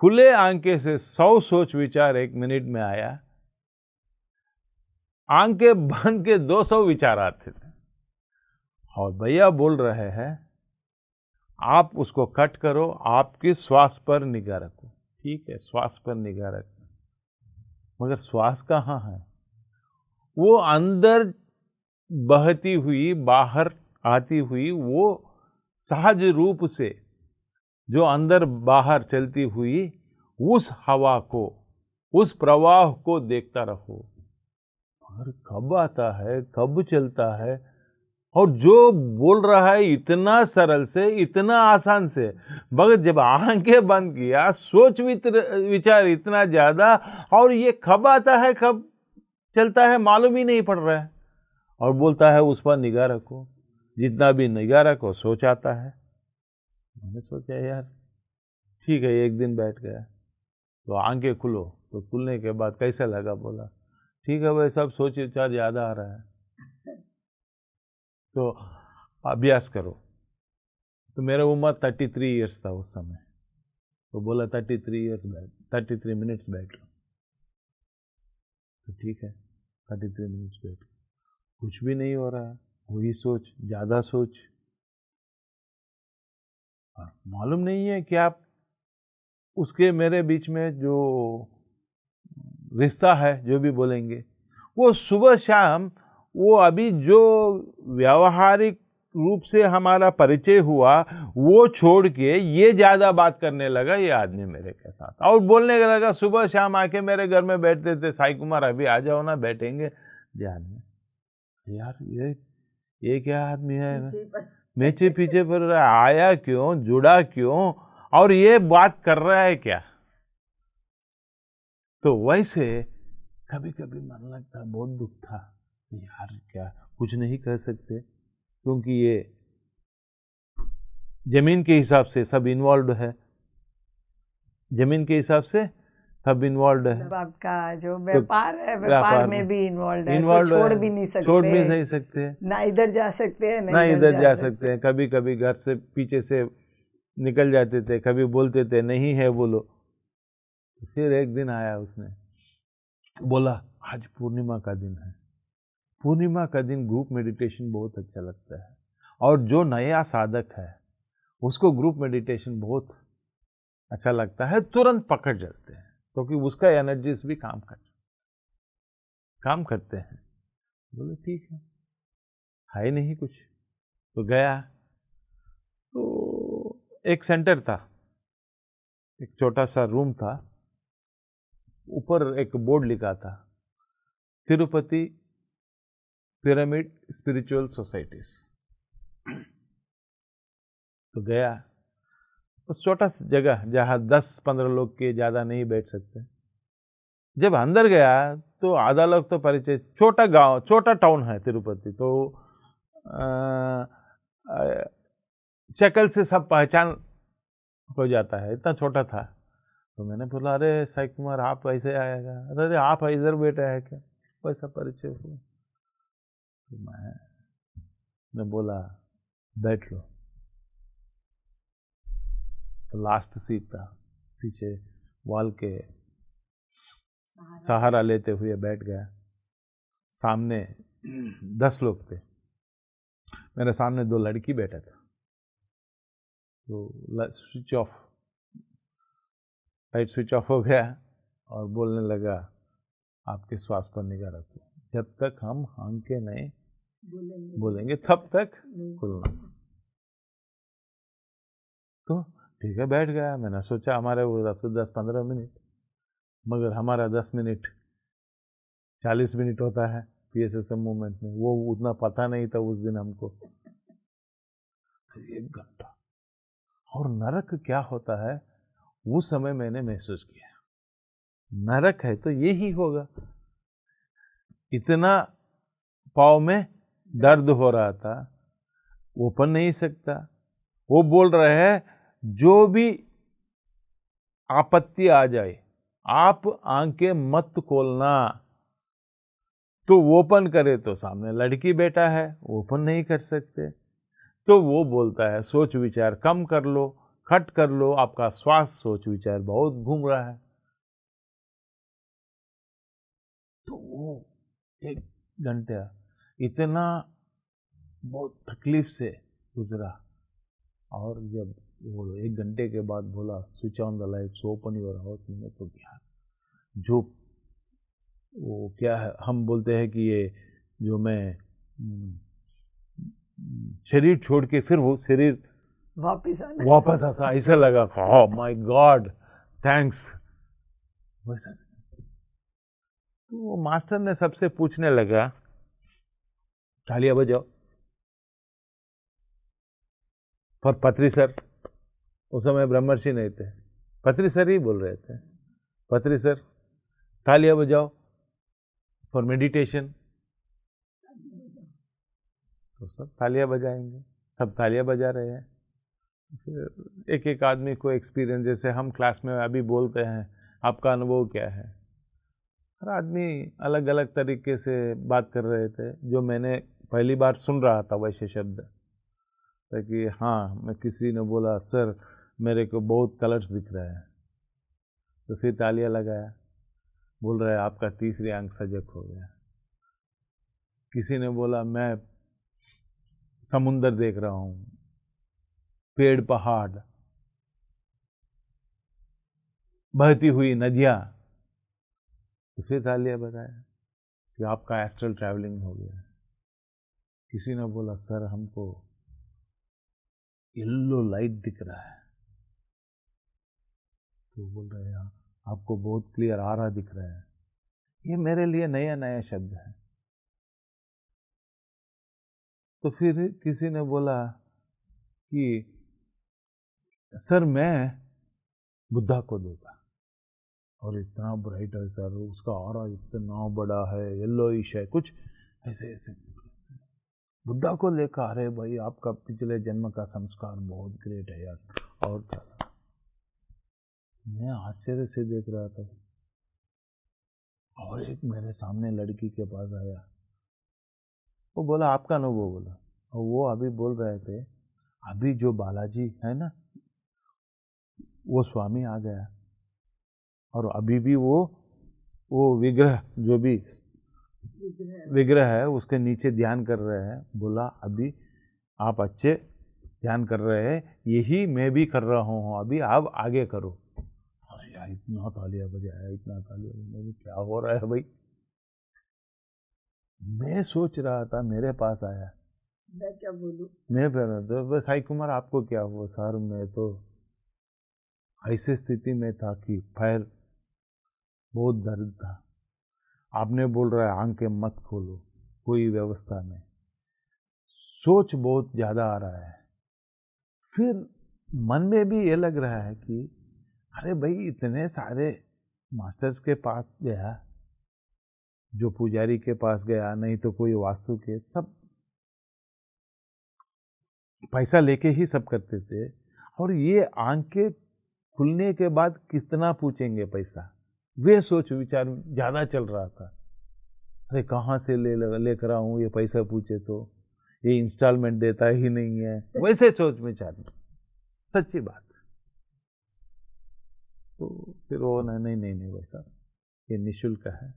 खुले आंखें से 100 सोच विचार 1 मिनट में आया, आंखें बंद के 200 विचार आते थे। और भैया बोल रहे हैं आप उसको कट करो, आपकी श्वास पर निगाह रखो। ठीक है, श्वास पर निगाह रखो, मगर श्वास कहाँ है? वो अंदर बहती हुई बाहर आती हुई वो सहज रूप से जो अंदर बाहर चलती हुई उस हवा को, उस प्रवाह को देखता रहो। और कब आता है, कब चलता है, और जो बोल रहा है इतना सरल से, इतना आसान से, मगर जब आंखें बंद किया सोच विचार इतना ज्यादा, और ये कब आता है कब चलता है मालूम ही नहीं पड़ रहा है। और बोलता है उस पर निगाह रखो, जितना भी निगाह रखो सोच आता है। मैंने सोचा यार ठीक है, एक दिन बैठ गया तो आंखें खुलो, तो खुलने के बाद कैसा लगा? बोला ठीक है भाई, सब सोच विचार ज्यादा आ रहा है तो अभ्यास करो। तो मेरा उम्र 33 इयर्स था उस समय, तो बोला 33 मिनट्स बैठ लो। तो ठीक है, 33 मिनट्स बैठ लो, कुछ भी नहीं हो रहा है, वही सोच, ज्यादा सोच। मालूम नहीं है कि आप उसके मेरे बीच में जो रिश्ता है, जो भी बोलेंगे, वो सुबह शाम, वो अभी जो व्यावहारिक रूप से हमारा परिचय हुआ वो छोड़ के ये ज्यादा बात करने लगा ये आदमी मेरे के साथ, और बोलने लगा सुबह शाम आके मेरे घर में बैठते थे, साई कुमार अभी आ जाओ ना, बैठेंगे ध्यान में। यार ये क्या आदमी है, मेचे पीछे पर आया क्यों, जुड़ा क्यों, और ये बात कर रहा है क्या? तो वैसे कभी कभी मन लगता, बहुत दुख था यार, क्या कुछ नहीं कर सकते, क्योंकि ये जमीन के हिसाब से सब इन्वॉल्व है, जमीन के हिसाब से सब इन्वॉल्व है। मतलब आपका जो व्यापार है, व्यापार में भी इन्वॉल्व है, तो छोड़ भी नहीं सकते, ना इधर जा सकते हैं ना इधर जा सकते हैं। कभी कभी घर से पीछे से निकल जाते थे, कभी बोलते थे नहीं है बोलो। फिर एक दिन आया, उसने बोला आज पूर्णिमा का दिन है, पूर्णिमा का दिन ग्रुप मेडिटेशन बहुत अच्छा लगता है, और जो नया साधक है उसको ग्रुप मेडिटेशन बहुत अच्छा लगता है, तुरंत पकड़ जाते हैं, क्योंकि उसका एनर्जीज भी काम करते हैं। बोले ठीक है नहीं कुछ, तो गया तो एक सेंटर था, एक छोटा सा रूम था, ऊपर एक बोर्ड लिखा था तिरुपति पिरामिड स्पिरिचुअल सोसाइटीज। तो गया, उस छोटा सा जगह जहां 10-15 लोग के ज्यादा नहीं बैठ सकते। जब अंदर गया तो आधा लोग तो परिचय, छोटा गांव, छोटा टाउन है तिरुपति, तो शक्ल से सब पहचान हो जाता है, इतना छोटा था। तो मैंने बोला अरे साई कुमार आप ऐसे आएगा? अरे आप इधर बैठे हैं क्या? वैसा परिचय हुआ। तो मैं बोला बैठ लो। तो लास्ट सीट था, पीछे वॉल के सहारा लेते हुए बैठ गया। सामने 10 लोग थे, मेरे सामने 2 लड़की बैठा था। तो switch off, light switch off हो गया और बोलने लगा, आपके श्वास पर निगाह रखो, जब तक हम हाँक के नहीं बोलेंगे तब तक खुलना। तो ठीक है, बैठ गया। मैंने सोचा हमारे वो 10-15 मिनट, मगर हमारा 10 मिनट 40 मिनट होता है PSSM मूवमेंट में, वो उतना पता नहीं था उस दिन हमको। तो 1 घंटा, और नरक क्या होता है उस समय मैंने महसूस किया। नरक है तो यही होगा। इतना पाँव में दर्द हो रहा था, ओपन नहीं सकता। वो बोल रहे हैं जो भी आपत्ति आ जाए आप आंखें मत खोलना। तो ओपन करे तो सामने लड़की बैठा है, ओपन नहीं कर सकते। तो वो बोलता है सोच विचार कम कर लो, खट कर लो, आपका श्वास सोच विचार बहुत घूम रहा है। तो वो 1 घंटा इतना बहुत तकलीफ से गुजरा। और जब वो 1 घंटे के बाद बोला switch on the lights, open your house, मैंने तो क्या जो वो क्या है हम बोलते हैं कि ये जो मैं शरीर छोड़ के फिर वो शरीर वापस आता, ऐसा लगा ओह माय गॉड थैंक्स। वैसा तो वो मास्टर ने सबसे पूछने लगा तालियां बजाओ। पर पत्री सर, उस समय ब्रह्मर्षि नहीं थे, पत्री सर ही बोल रहे थे, पत्री सर तालियां बजाओ फॉर मेडिटेशन। तो सब तालियां बजाएंगे, सब तालियां बजा रहे हैं। फिर एक एक आदमी को एक्सपीरियंस, जैसे हम क्लास में अभी बोलते हैं आपका अनुभव क्या है, हर आदमी अलग अलग तरीके से बात कर रहे थे। जो मैंने पहली बार सुन रहा था वैसे शब्द, ताकि हाँ, मैं किसी ने बोला सर मेरे को बहुत कलर्स दिख रहे हैं, तो फिर तालियां लगाया। बोल रहे आपका तीसरी आंख सजग हो गया। किसी ने बोला मैं समुंदर देख रहा हूँ, पेड़ पहाड़, बहती हुई नदियाँ, तो फिर तालियां बजाया कि आपका एस्ट्रल ट्रैवलिंग हो गया। किसी ने बोला सर हमको येलो लाइट दिख रहा है, तो बोल रहे हैं आपको बहुत क्लियर आ रहा दिख रहा है। ये मेरे लिए नया नया शब्द है। तो फिर किसी ने बोला कि सर मैं बुद्धा को देखा और इतना ब्राइट है सर, उसका ऑरा इतना बड़ा है, येलोइश है, कुछ ऐसे ऐसे। बुद्धा को लेकर, अरे भाई आपका पिछले जन्म का संस्कार बहुत ग्रेट है यार। और क्या, मैं आश्चर्य से देख रहा था। और एक मेरे सामने लड़की के पास आया, वो बोला आपका अनुभव बोला, और वो अभी बोल रहे थे अभी जो बालाजी है ना वो स्वामी आ गया, और अभी भी वो विग्रह जो भी विग्रह है उसके नीचे ध्यान कर रहे हैं। बोला अभी आप अच्छे ध्यान कर रहे हैं, यही मैं भी कर रहा हूँ, अभी आप आगे करो। अरे यार इतना तालियां बजाया, इतना तालियां बजाया, क्या हो रहा है भाई। मैं सोच रहा था, मेरे पास आया, मैं क्या बोलूं, मैं तो बस साई कुमार आपको क्या हुआ सर, मैं तो ऐसी स्थिति में था कि पैर बहुत दर्द था। आपने बोल रहा है आंखें मत खोलो, कोई व्यवस्था में सोच बहुत ज्यादा आ रहा है। फिर मन में भी ये लग रहा है कि अरे भाई इतने सारे मास्टर्स के पास गया, जो पुजारी के पास गया, नहीं तो कोई वास्तु के, सब पैसा लेके ही सब करते थे। और ये आंखें खुलने के बाद कितना पूछेंगे पैसा, वे सोच विचार ज्यादा चल रहा था। अरे कहाँ से लेकर आऊं ये पैसा, पूछे तो ये इंस्टॉलमेंट देता ही नहीं है, वैसे सोच विचार में, सच्ची बात। तो फिर वो नहीं नहीं नहीं वैसा ये निःशुल्क है।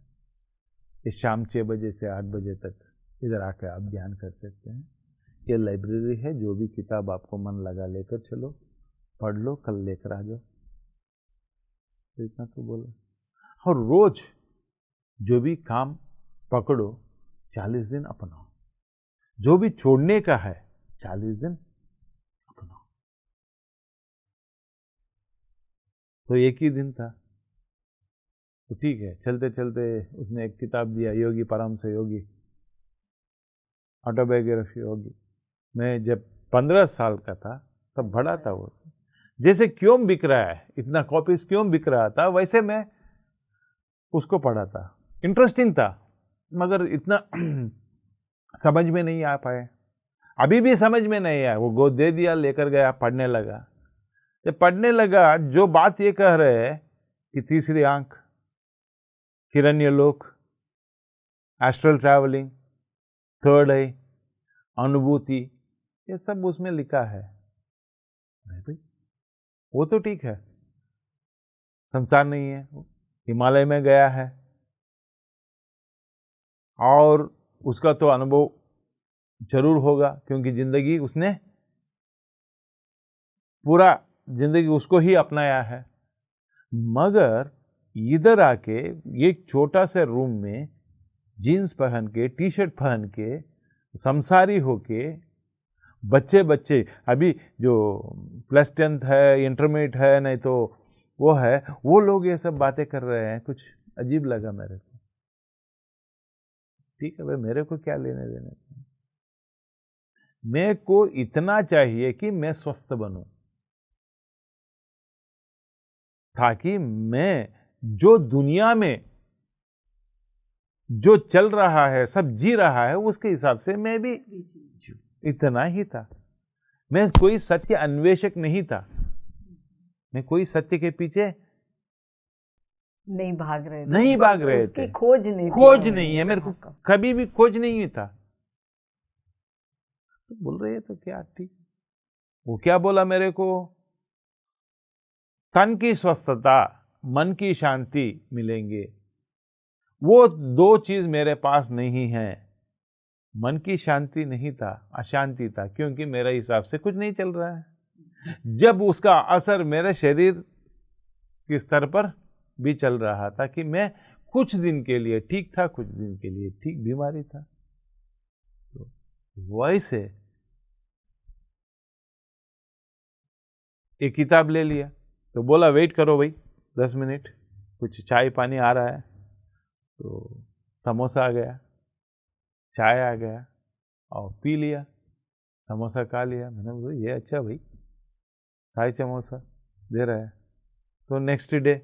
ये शाम 6 बजे से 8 बजे तक इधर आकर आप ध्यान कर सकते हैं। ये लाइब्रेरी है, जो भी किताब आपको मन लगा लेकर चलो, पढ़ लो, कल लेकर आ जाओ। तो इतना तो बोला। और रोज जो भी काम पकड़ो 40 दिन अपनाओ, जो भी छोड़ने का है 40 दिन अपनाओ। तो एक ही दिन था, तो ठीक है, चलते चलते उसने एक किताब दिया, योगी परमहंस योगी, ऑटोबायोग्राफी योगी। मैं जब 15 साल का था तब पढ़ा था वो। जैसे क्यों बिक रहा है, इतना कॉपीज क्यों बिक रहा था, वैसे मैं उसको पढ़ा था। इंटरेस्टिंग था, मगर इतना समझ में नहीं आ पाए। अभी भी समझ में नहीं आया। वो गोद दे दिया, लेकर गया, पढ़ने लगा। जब पढ़ने लगा, जो बात ये कह रहे हैं कि तीसरी आंख, हिरण्यलोक, एस्ट्रल ट्रैवलिंग, थर्ड आई, अनुभूति, ये सब उसमें लिखा है। नहीं भाई, वो तो ठीक है, संसार नहीं है, हिमालय में गया है और उसका तो अनुभव जरूर होगा, क्योंकि जिंदगी उसने पूरा जिंदगी उसको ही अपनाया है। मगर इधर आके एक छोटा सा रूम में जीन्स पहन के, टी शर्ट पहन के, संसारी होके, बच्चे अभी जो प्लस 10th है, इंटरमीडिएट है, नहीं तो वो है, वो लोग ये सब बातें कर रहे हैं। कुछ अजीब लगा मेरे को। ठीक है भाई, मेरे को क्या लेने देने, मेरे को इतना चाहिए कि मैं स्वस्थ बनूं, ताकि मैं जो दुनिया में जो चल रहा है, सब जी रहा है, उसके हिसाब से मैं भी जीऊं। इतना ही था। मैं कोई सत्य अन्वेषक नहीं था, मैं कोई सत्य के पीछे नहीं भाग रहे थे, नहीं भाग रहे थे। खोज नहीं, खोज नहीं है मेरे को, कभी भी खोज नहीं था। तो बोल रहे तो क्या ठीक। वो क्या बोला मेरे को, तन की स्वस्थता, मन की शांति मिलेंगे। वो दो चीज मेरे पास नहीं है। मन की शांति नहीं था, अशांति था, क्योंकि मेरे हिसाब से कुछ नहीं चल रहा है। जब उसका असर मेरे शरीर के स्तर पर भी चल रहा था कि मैं कुछ दिन के लिए ठीक था, कुछ दिन के लिए ठीक बीमारी था। तो वैसे एक किताब ले लिया, तो बोला वेट करो भाई 10 मिनट, कुछ चाय पानी आ रहा है। तो समोसा आ गया, चाय आ गया और पी लिया, समोसा खा लिया। मैंने बोला ये अच्छा भाई, चाय समोसा दे रहा है। तो नेक्स्ट डे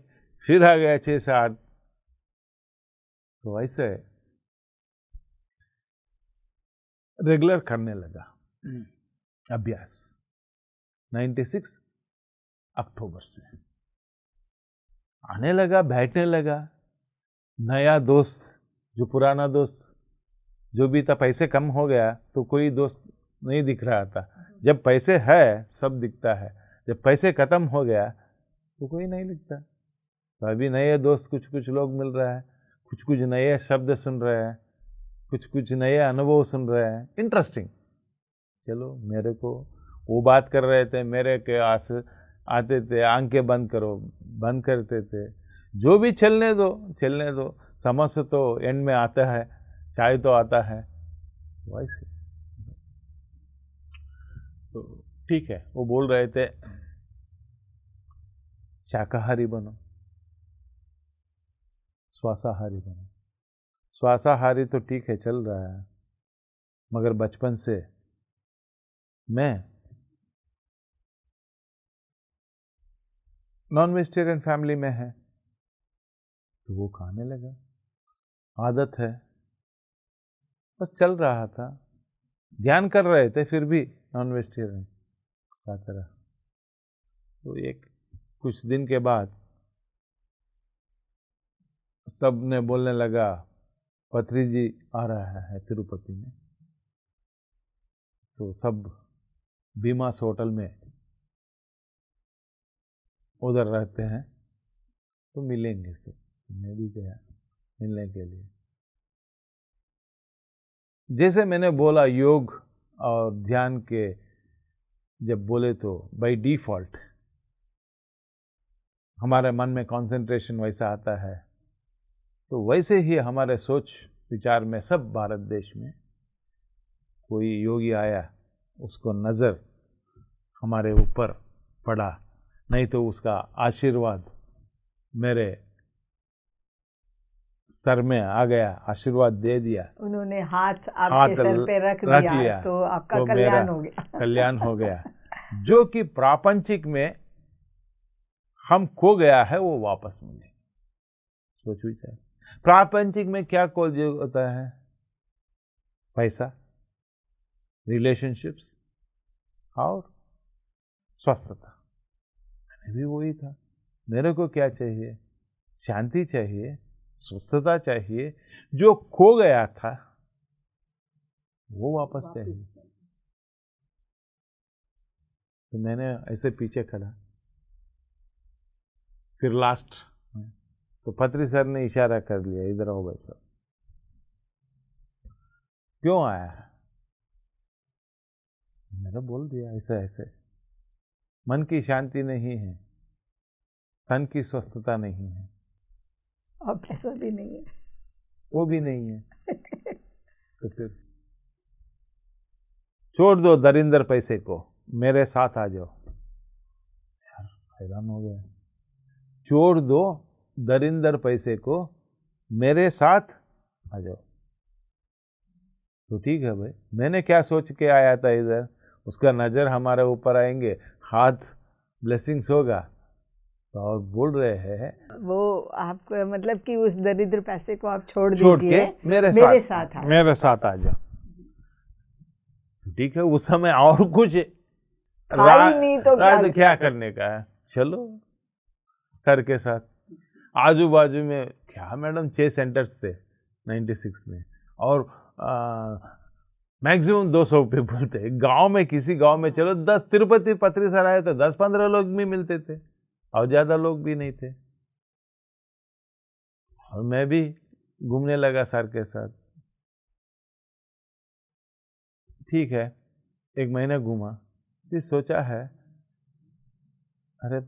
फिर आ गया 6 से 8। तो ऐसे रेगुलर करने लगा अभ्यास 96 अक्टूबर से आने लगा, बैठने लगा। नया दोस्त, जो पुराना दोस्त जो भी था, पैसे कम हो गया तो कोई दोस्त नहीं दिख रहा था। जब पैसे है सब दिखता है, जब पैसे खत्म हो गया तो कोई नहीं दिखता। तो अभी नए दोस्त कुछ कुछ लोग मिल रहा है, कुछ कुछ नए शब्द सुन रहे हैं, कुछ कुछ नए अनुभव सुन रहे हैं। इंटरेस्टिंग। चलो, मेरे को वो बात कर रहे थे, मेरे के आस आते थे, आंखें बंद करो, बंद करते थे। जो भी चलने दो चलने दो, समस्या तो एंड में आता है, चाय तो आता है। वैसे तो ठीक है, वो बोल रहे थे शाकाहारी बनो, स्वासाहारी बनो। स्वासाहारी तो ठीक है, चल रहा है, मगर बचपन से मैं नॉन वेजिटेरियन फैमिली में है, तो वो खाने लगा, आदत है, बस चल रहा था। ध्यान कर रहे थे, फिर भी नॉन वेजिटेरियन खाता रहा। तो एक कुछ दिन के बाद सब ने बोलने लगा पत्री जी आ रहा है तिरुपति में, तो सब भीमास होटल में उधर रहते हैं, तो मिलेंगे सब। मैं भी गया मिलने के लिए। जैसे मैंने बोला, योग और ध्यान के जब बोले तो बाय डिफॉल्ट हमारे मन में कंसंट्रेशन वैसा आता है, तो वैसे ही हमारे सोच विचार में सब भारत देश में कोई योगी आया, उसको नज़र हमारे ऊपर पड़ा, नहीं तो उसका आशीर्वाद मेरे सर में आ गया, आशीर्वाद दे दिया, उन्होंने हाथ आपके सर पे रख दिया तो आपका तो कल्याण हो गया। कल्याण हो गया। जो कि प्रापंचिक में हम खो गया है वो वापस मिले। सोच विचार, प्रापंचिक में क्या खोज होता है? पैसा, रिलेशनशिप्स और स्वस्थता। मैंने भी वही था। मेरे को क्या चाहिए? शांति चाहिए, स्वस्थता चाहिए, जो खो गया था वो वापस चाहिए। तो मैंने ऐसे पीछे खड़ा, फिर लास्ट तो पत्री सर ने इशारा कर लिया, इधर आओ भाई साहब। क्यों आया है? मैंने बोल दिया ऐसे ऐसे, मन की शांति नहीं है, तन की स्वस्थता नहीं है, और पैसा भी नहीं है, वो भी नहीं है। तो फिर छोड़ दो दरिंदर पैसे को, मेरे साथ आ जाओ। यार हैरान हो गया। छोड़ दो दरिंदर पैसे को, मेरे साथ आ जाओ। तो ठीक है भाई, मैंने क्या सोच के आया था इधर, उसका नज़र हमारे ऊपर आएंगे, हाथ ब्लेसिंग्स होगा, तो और बोल रहे हैं वो आपको मतलब कि उस दरिद्र पैसे को आप छोड़ के मेरे साथ आ जाओ। तो ठीक है, उस समय और कुछ नहीं तो क्या करने का है, चलो सर के साथ। आजू बाजू में क्या मैडम 6 सेंटर्स थे 96 में, और मैक्सिमम 200 पीपल थे। गांव में किसी गांव में चलो 10, तिरुपति पत्री सर आए तो 10-15 लोग भी मिलते थे, और ज़्यादा लोग भी नहीं थे। और मैं भी घूमने लगा सर के साथ। ठीक है, 1 महीना घूमा, फिर सोचा है अरे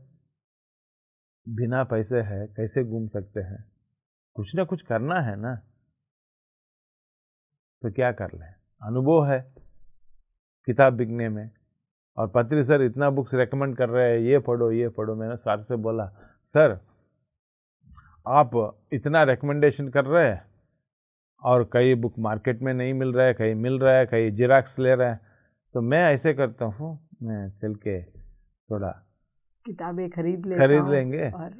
बिना पैसे है कैसे घूम सकते हैं, कुछ ना कुछ करना है ना, तो क्या कर ले। अनुभव है किताब बिकने में, और पत्री सर इतना बुक्स रेकमेंड कर रहे हैं, ये पढ़ो ये पढ़ो। मैंने सर से बोला, सर आप इतना रिकमेंडेशन कर रहे हैं और कई बुक मार्केट में नहीं मिल रहा है, कहीं मिल रहा है, कहीं जिराक्स ले रहे हैं, तो मैं ऐसे करता हूँ, मैं चल के थोड़ा किताबें खरीद लेंगे और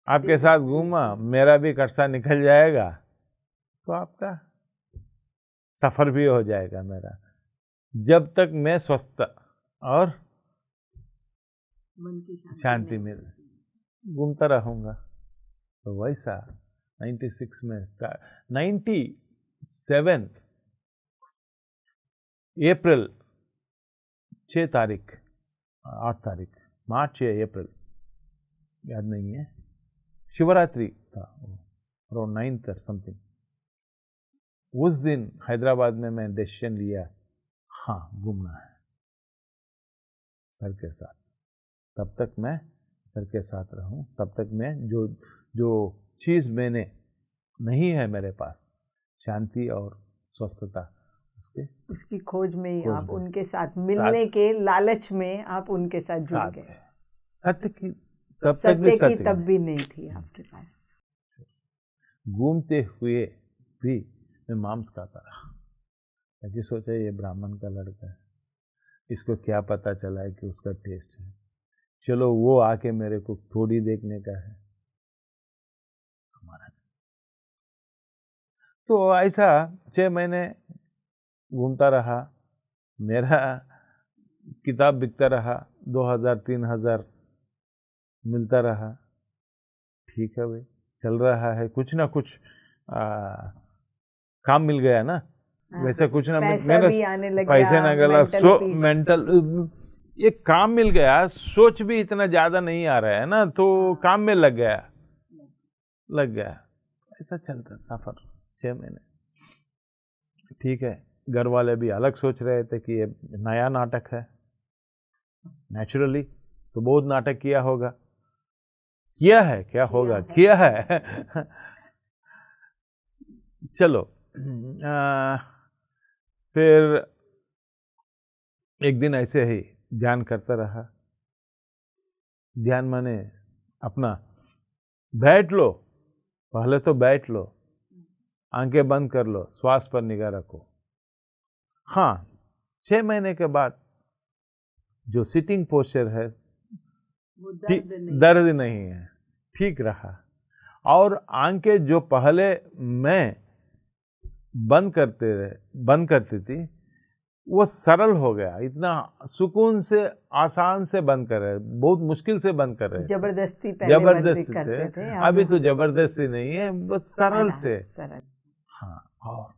आपके साथ घूमा, मेरा भी खर्चा निकल जाएगा, तो आपका सफ़र भी हो जाएगा मेरा। जब तक मैं स्वस्थ और मन की शांति में घूमता रहूँगा। तो वैसा 96 में 97 अप्रैल 6 तारीख 8 तारीख मार्च या अप्रैल याद नहीं है, शिवरात्रि था, अराउंड 9th और समथिंग। उस दिन हैदराबाद में मैं डिसीजन लिया, हाँ घूमना है सर के साथ। तब तक मैं सर के साथ रहूं, तब तक मैं जो चीज़ मैंने नहीं है मेरे पास, शांति और स्वस्थता, उसकी खोज में ही आप उनके साथ मिलने के लालच में आप उनके साथ जुड़ गए। सत्य की तब भी नहीं थी आपके पास। घूमते हुए भी मैं मांस खाता रहा, ताकि सोचा ये ब्राह्मण का लड़का है, इसको क्या पता चला है कि उसका टेस्ट है, चलो वो आके मेरे को थोड़ी देखने का है हमारा। तो ऐसा 6 महीने घूमता रहा, मेरा किताब बिकता रहा, 2000-3000 मिलता रहा। ठीक है भाई, चल रहा है, कुछ ना कुछ काम मिल गया ना, वैसे कुछ ना पैसे ना गला, मेंटल ये काम मिल गया, सोच भी इतना ज़्यादा नहीं आ रहा है ना, तो काम में लग गया। लग गया। ऐसा चलता सफर 6 महीने। ठीक है, घर वाले भी अलग सोच रहे थे कि ये नया नाटक है, नेचुरली तो बहुत नाटक किया होगा, किया है, क्या होगा, किया है। चलो फिर एक दिन ऐसे ही ध्यान करता रहा। ध्यान माने अपना बैठ लो, पहले तो बैठ लो, आंखें बंद कर लो, श्वास पर निगाह रखो। हाँ, 6 महीने के बाद जो सिटिंग पोस्चर है दर्द नहीं है, ठीक रहा। और आंखें जो पहले मैं बंद करती थी, वो सरल हो गया। इतना सुकून से, आसान से बंद कर रहे, बहुत मुश्किल से बंद कर रहे, जबरदस्ती करते थे। अभी तो जबरदस्ती नहीं है, बस सरल से। हाँ, और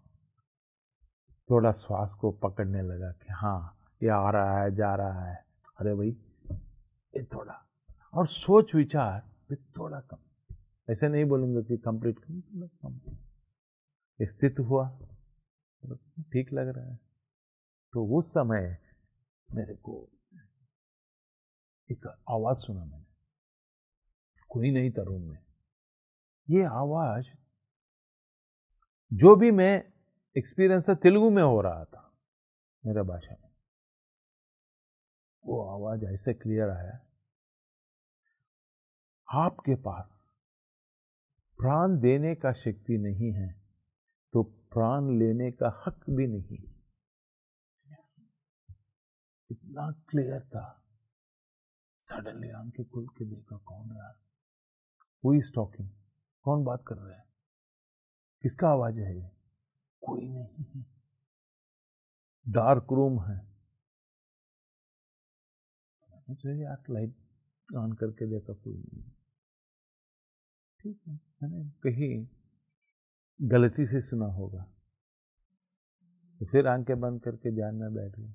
थोड़ा श्वास को पकड़ने लगा कि हाँ ये आ रहा है, जा रहा है, अरे भाई ये थोड़ा, और सोच विचार भी थोड़ा कम। ऐसे नहीं बोलूंगा कि कंप्लीट कम, थोड़ा कम। स्थित हुआ, ठीक लग रहा है। तो उस समय मेरे को एक आवाज सुना मैंने, कोई नहीं था रूम में। ये आवाज जो भी मैं एक्सपीरियंस था तेलुगु में हो रहा था, मेरा भाषा में। वो आवाज ऐसे क्लियर आया, आपके पास प्राण देने का शक्ति नहीं है तो प्राण लेने का हक भी नहीं। इतना क्लियर था। सडनली आंखें खुल के देखा, कौन यार, हु इज टॉकिंग, कौन बात कर रहा है, किसका आवाज है ये? कोई नहीं है, डार्क रूम है। मुझे यार लाइट ऑन करके देखा, कोई नहीं। ठीक है, मैंने कहीं गलती से सुना होगा, तो फिर आंखें बंद करके ध्यान में बैठ गए।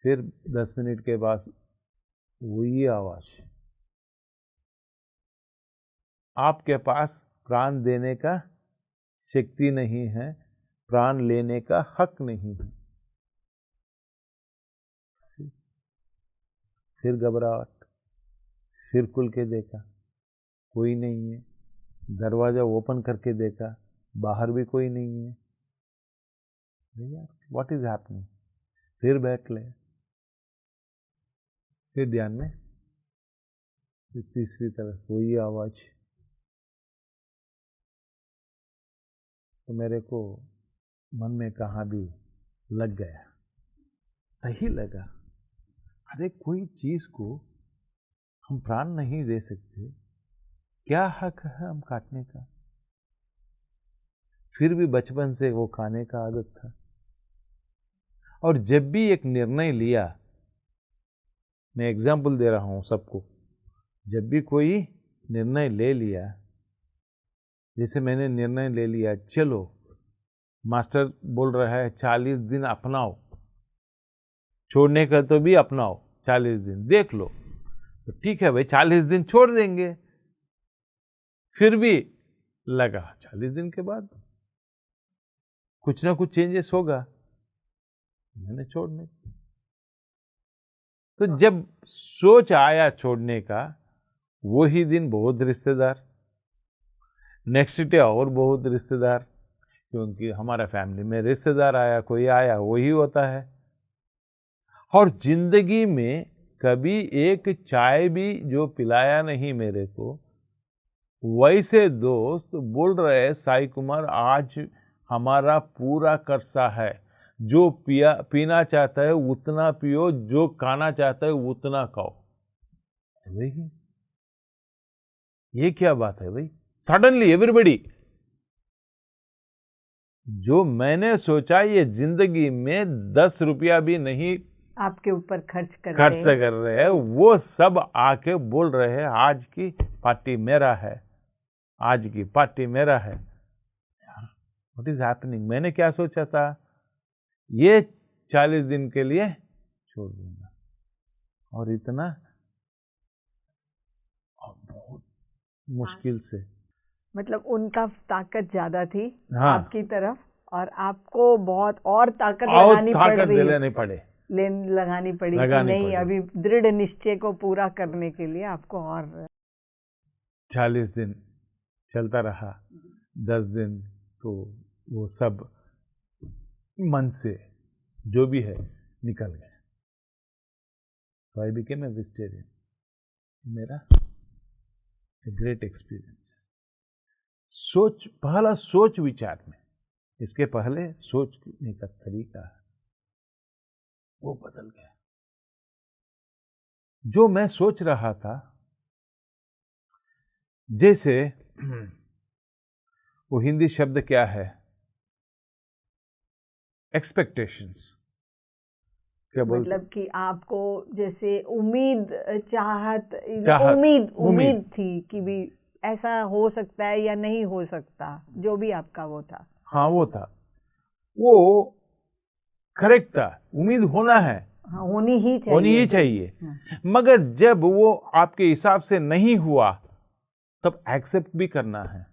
फिर 10 मिनट के बाद वही आवाज, आपके पास प्राण देने का शक्ति नहीं है, प्राण लेने का हक नहीं है। फिर घबराहट, फिर खुल के देखा, कोई नहीं है। दरवाजा ओपन करके देखा, बाहर भी कोई नहीं है। यार व्हाट इज हैपनिंग? फिर बैठ ले, फिर ध्यान में, फिर तीसरी तरफ वही आवाज। तो मेरे को मन में कहाँ भी लग गया, सही लगा। अरे कोई चीज को हम प्राण नहीं दे सकते, क्या हक है हम काटने का? फिर भी बचपन से वो खाने का आदत था। और जब भी एक निर्णय लिया, मैं एग्जाम्पल दे रहा हूं सबको, जब भी कोई निर्णय ले लिया, जैसे मैंने निर्णय ले लिया, चलो मास्टर बोल रहा है 40 दिन अपनाओ, छोड़ने का तो भी अपनाओ, 40 दिन देख लो, तो ठीक है भाई 40 दिन छोड़ देंगे। फिर भी लगा 40 दिन के बाद कुछ ना कुछ चेंजेस होगा, मैंने छोड़ने। तो जब सोच आया छोड़ने का, वही दिन बहुत रिश्तेदार, नेक्स्ट डे और बहुत रिश्तेदार, क्योंकि हमारा फैमिली में रिश्तेदार आया, कोई आया, वही होता है। और जिंदगी में कभी एक चाय भी जो पिलाया नहीं मेरे को, वैसे दोस्त बोल रहे हैं साई कुमार आज हमारा पूरा कर्जा है, जो पीना चाहता है उतना पियो, जो खाना चाहता है उतना खाओ। भाई ये क्या बात है भाई? सडनली एवरीबॉडी, जो मैंने सोचा ये जिंदगी में 10 रुपया भी नहीं आपके ऊपर खर्च कर रहे हैं, वो सब आके बोल रहे हैं आज की पार्टी मेरा है, आज की पार्टी मेरा है। What is happening? मैंने क्या सोचा था, ये 40 दिन के लिए छोड़ दूंगा, और इतना, और बहुत मुश्किल से। मतलब उनका ताकत ज्यादा थी हाँ। आपकी तरफ, और आपको बहुत और ताकत लगानी पड़ रही है, लगानी पड़ी कि नहीं अभी दृढ़ निश्चय को पूरा करने के लिए आपको और 40 दिन चलता रहा, 10 दिन तो वो सब मन से जो भी है निकल गए। तो आई बिकेम ए वेजिटेरियन। मेरा ग्रेट एक्सपीरियंस। पहला सोच विचार में, इसके पहले सोचने का तरीका वो बदल गया। जो मैं सोच रहा था, जैसे वो हिंदी शब्द क्या है, एक्सपेक्टेशंस, क्या बोलते, मतलब कि आपको जैसे उम्मीद चाहत, उम्मीद थी कि भी ऐसा हो सकता है या नहीं हो सकता, जो भी आपका वो था। हाँ वो था, वो करेक्ट था, उम्मीद होना है, हाँ, होनी ही चाहिए। हाँ। मगर जब वो आपके हिसाब से नहीं हुआ तब एक्सेप्ट भी करना है,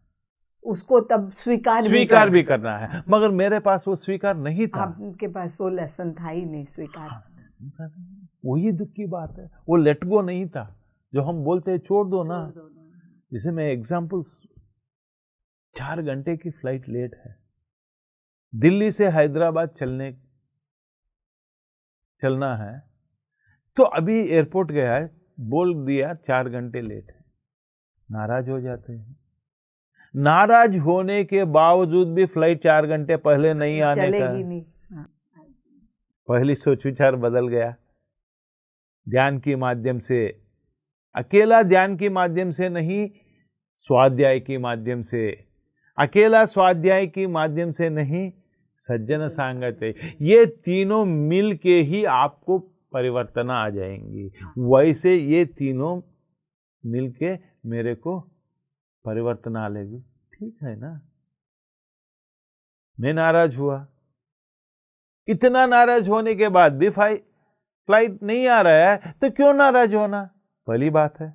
उसको तब स्वीकार भी करना है। मगर मेरे पास वो स्वीकार नहीं था। आपके पास वो लेसन था ही नहीं स्वीकार। हाँ, वही दुख की बात है, वो लेट गो नहीं था, जो हम बोलते हैं छोड़ दो ना। जैसे मैं एग्जांपल्स, 4 घंटे की फ्लाइट लेट है, दिल्ली से हैदराबाद चलना है, तो अभी एयरपोर्ट गया है, बोल दिया 4 घंटे लेट है, नाराज हो जाते हैं। नाराज होने के बावजूद भी फ्लाइट 4 घंटे पहले नहीं आने का, नहीं। हाँ। पहली सोच विचार बदल गया। ध्यान के माध्यम से, अकेला ध्यान के माध्यम से नहीं, स्वाध्याय के माध्यम से, अकेला स्वाध्याय के माध्यम से नहीं, सज्जन संगत, ये तीनों मिल के ही आपको परिवर्तन आ जाएंगी। वैसे ये तीनों मिल के मेरे को परिवर्तन आ लेगी। ठीक है ना, मैं नाराज हुआ, इतना नाराज होने के बाद भी फ्लाइट नहीं आ रहा है, तो क्यों नाराज होना, पहली बात है।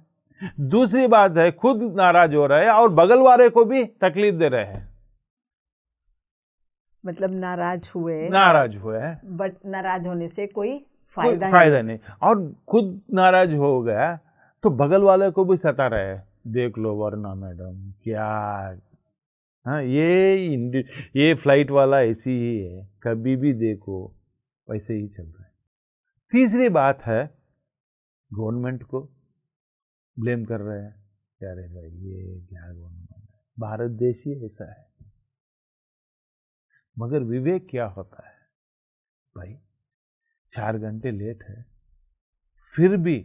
दूसरी बात है, खुद नाराज हो रहा है और बगल वाले को भी तकलीफ दे रहे हैं। मतलब नाराज हुए बट नाराज होने से कोई फायदा नहीं, और खुद नाराज हो गया तो बगल वाले को भी सता रहे हैं, देख लो वरना मैडम क्या, हाँ ये फ्लाइट वाला ऐसी ही है, कभी भी देखो वैसे ही चल रहा है। तीसरी बात है, गवर्नमेंट को ब्लेम कर रहे हैं, क्या रे भाई ये क्या गवर्नमेंट, भारत देश ही ऐसा है। मगर विवेक क्या होता है भाई, 4 घंटे लेट है, फिर भी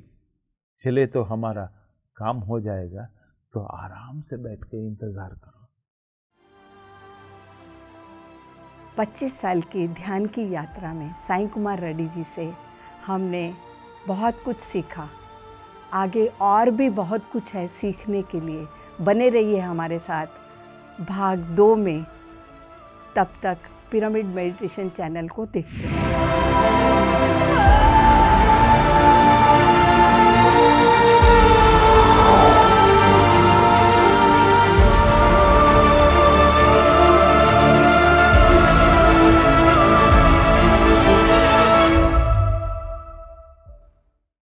चले तो हमारा काम हो जाएगा, तो आराम से बैठ के इंतजार करो। 25 साल की ध्यान की यात्रा में साईं कुमार रेड्डी जी से हमने बहुत कुछ सीखा। आगे और भी बहुत कुछ है सीखने के लिए। बने रहिए हमारे साथ भाग 2 में। तब तक पिरामिड मेडिटेशन चैनल को देखते रहिए।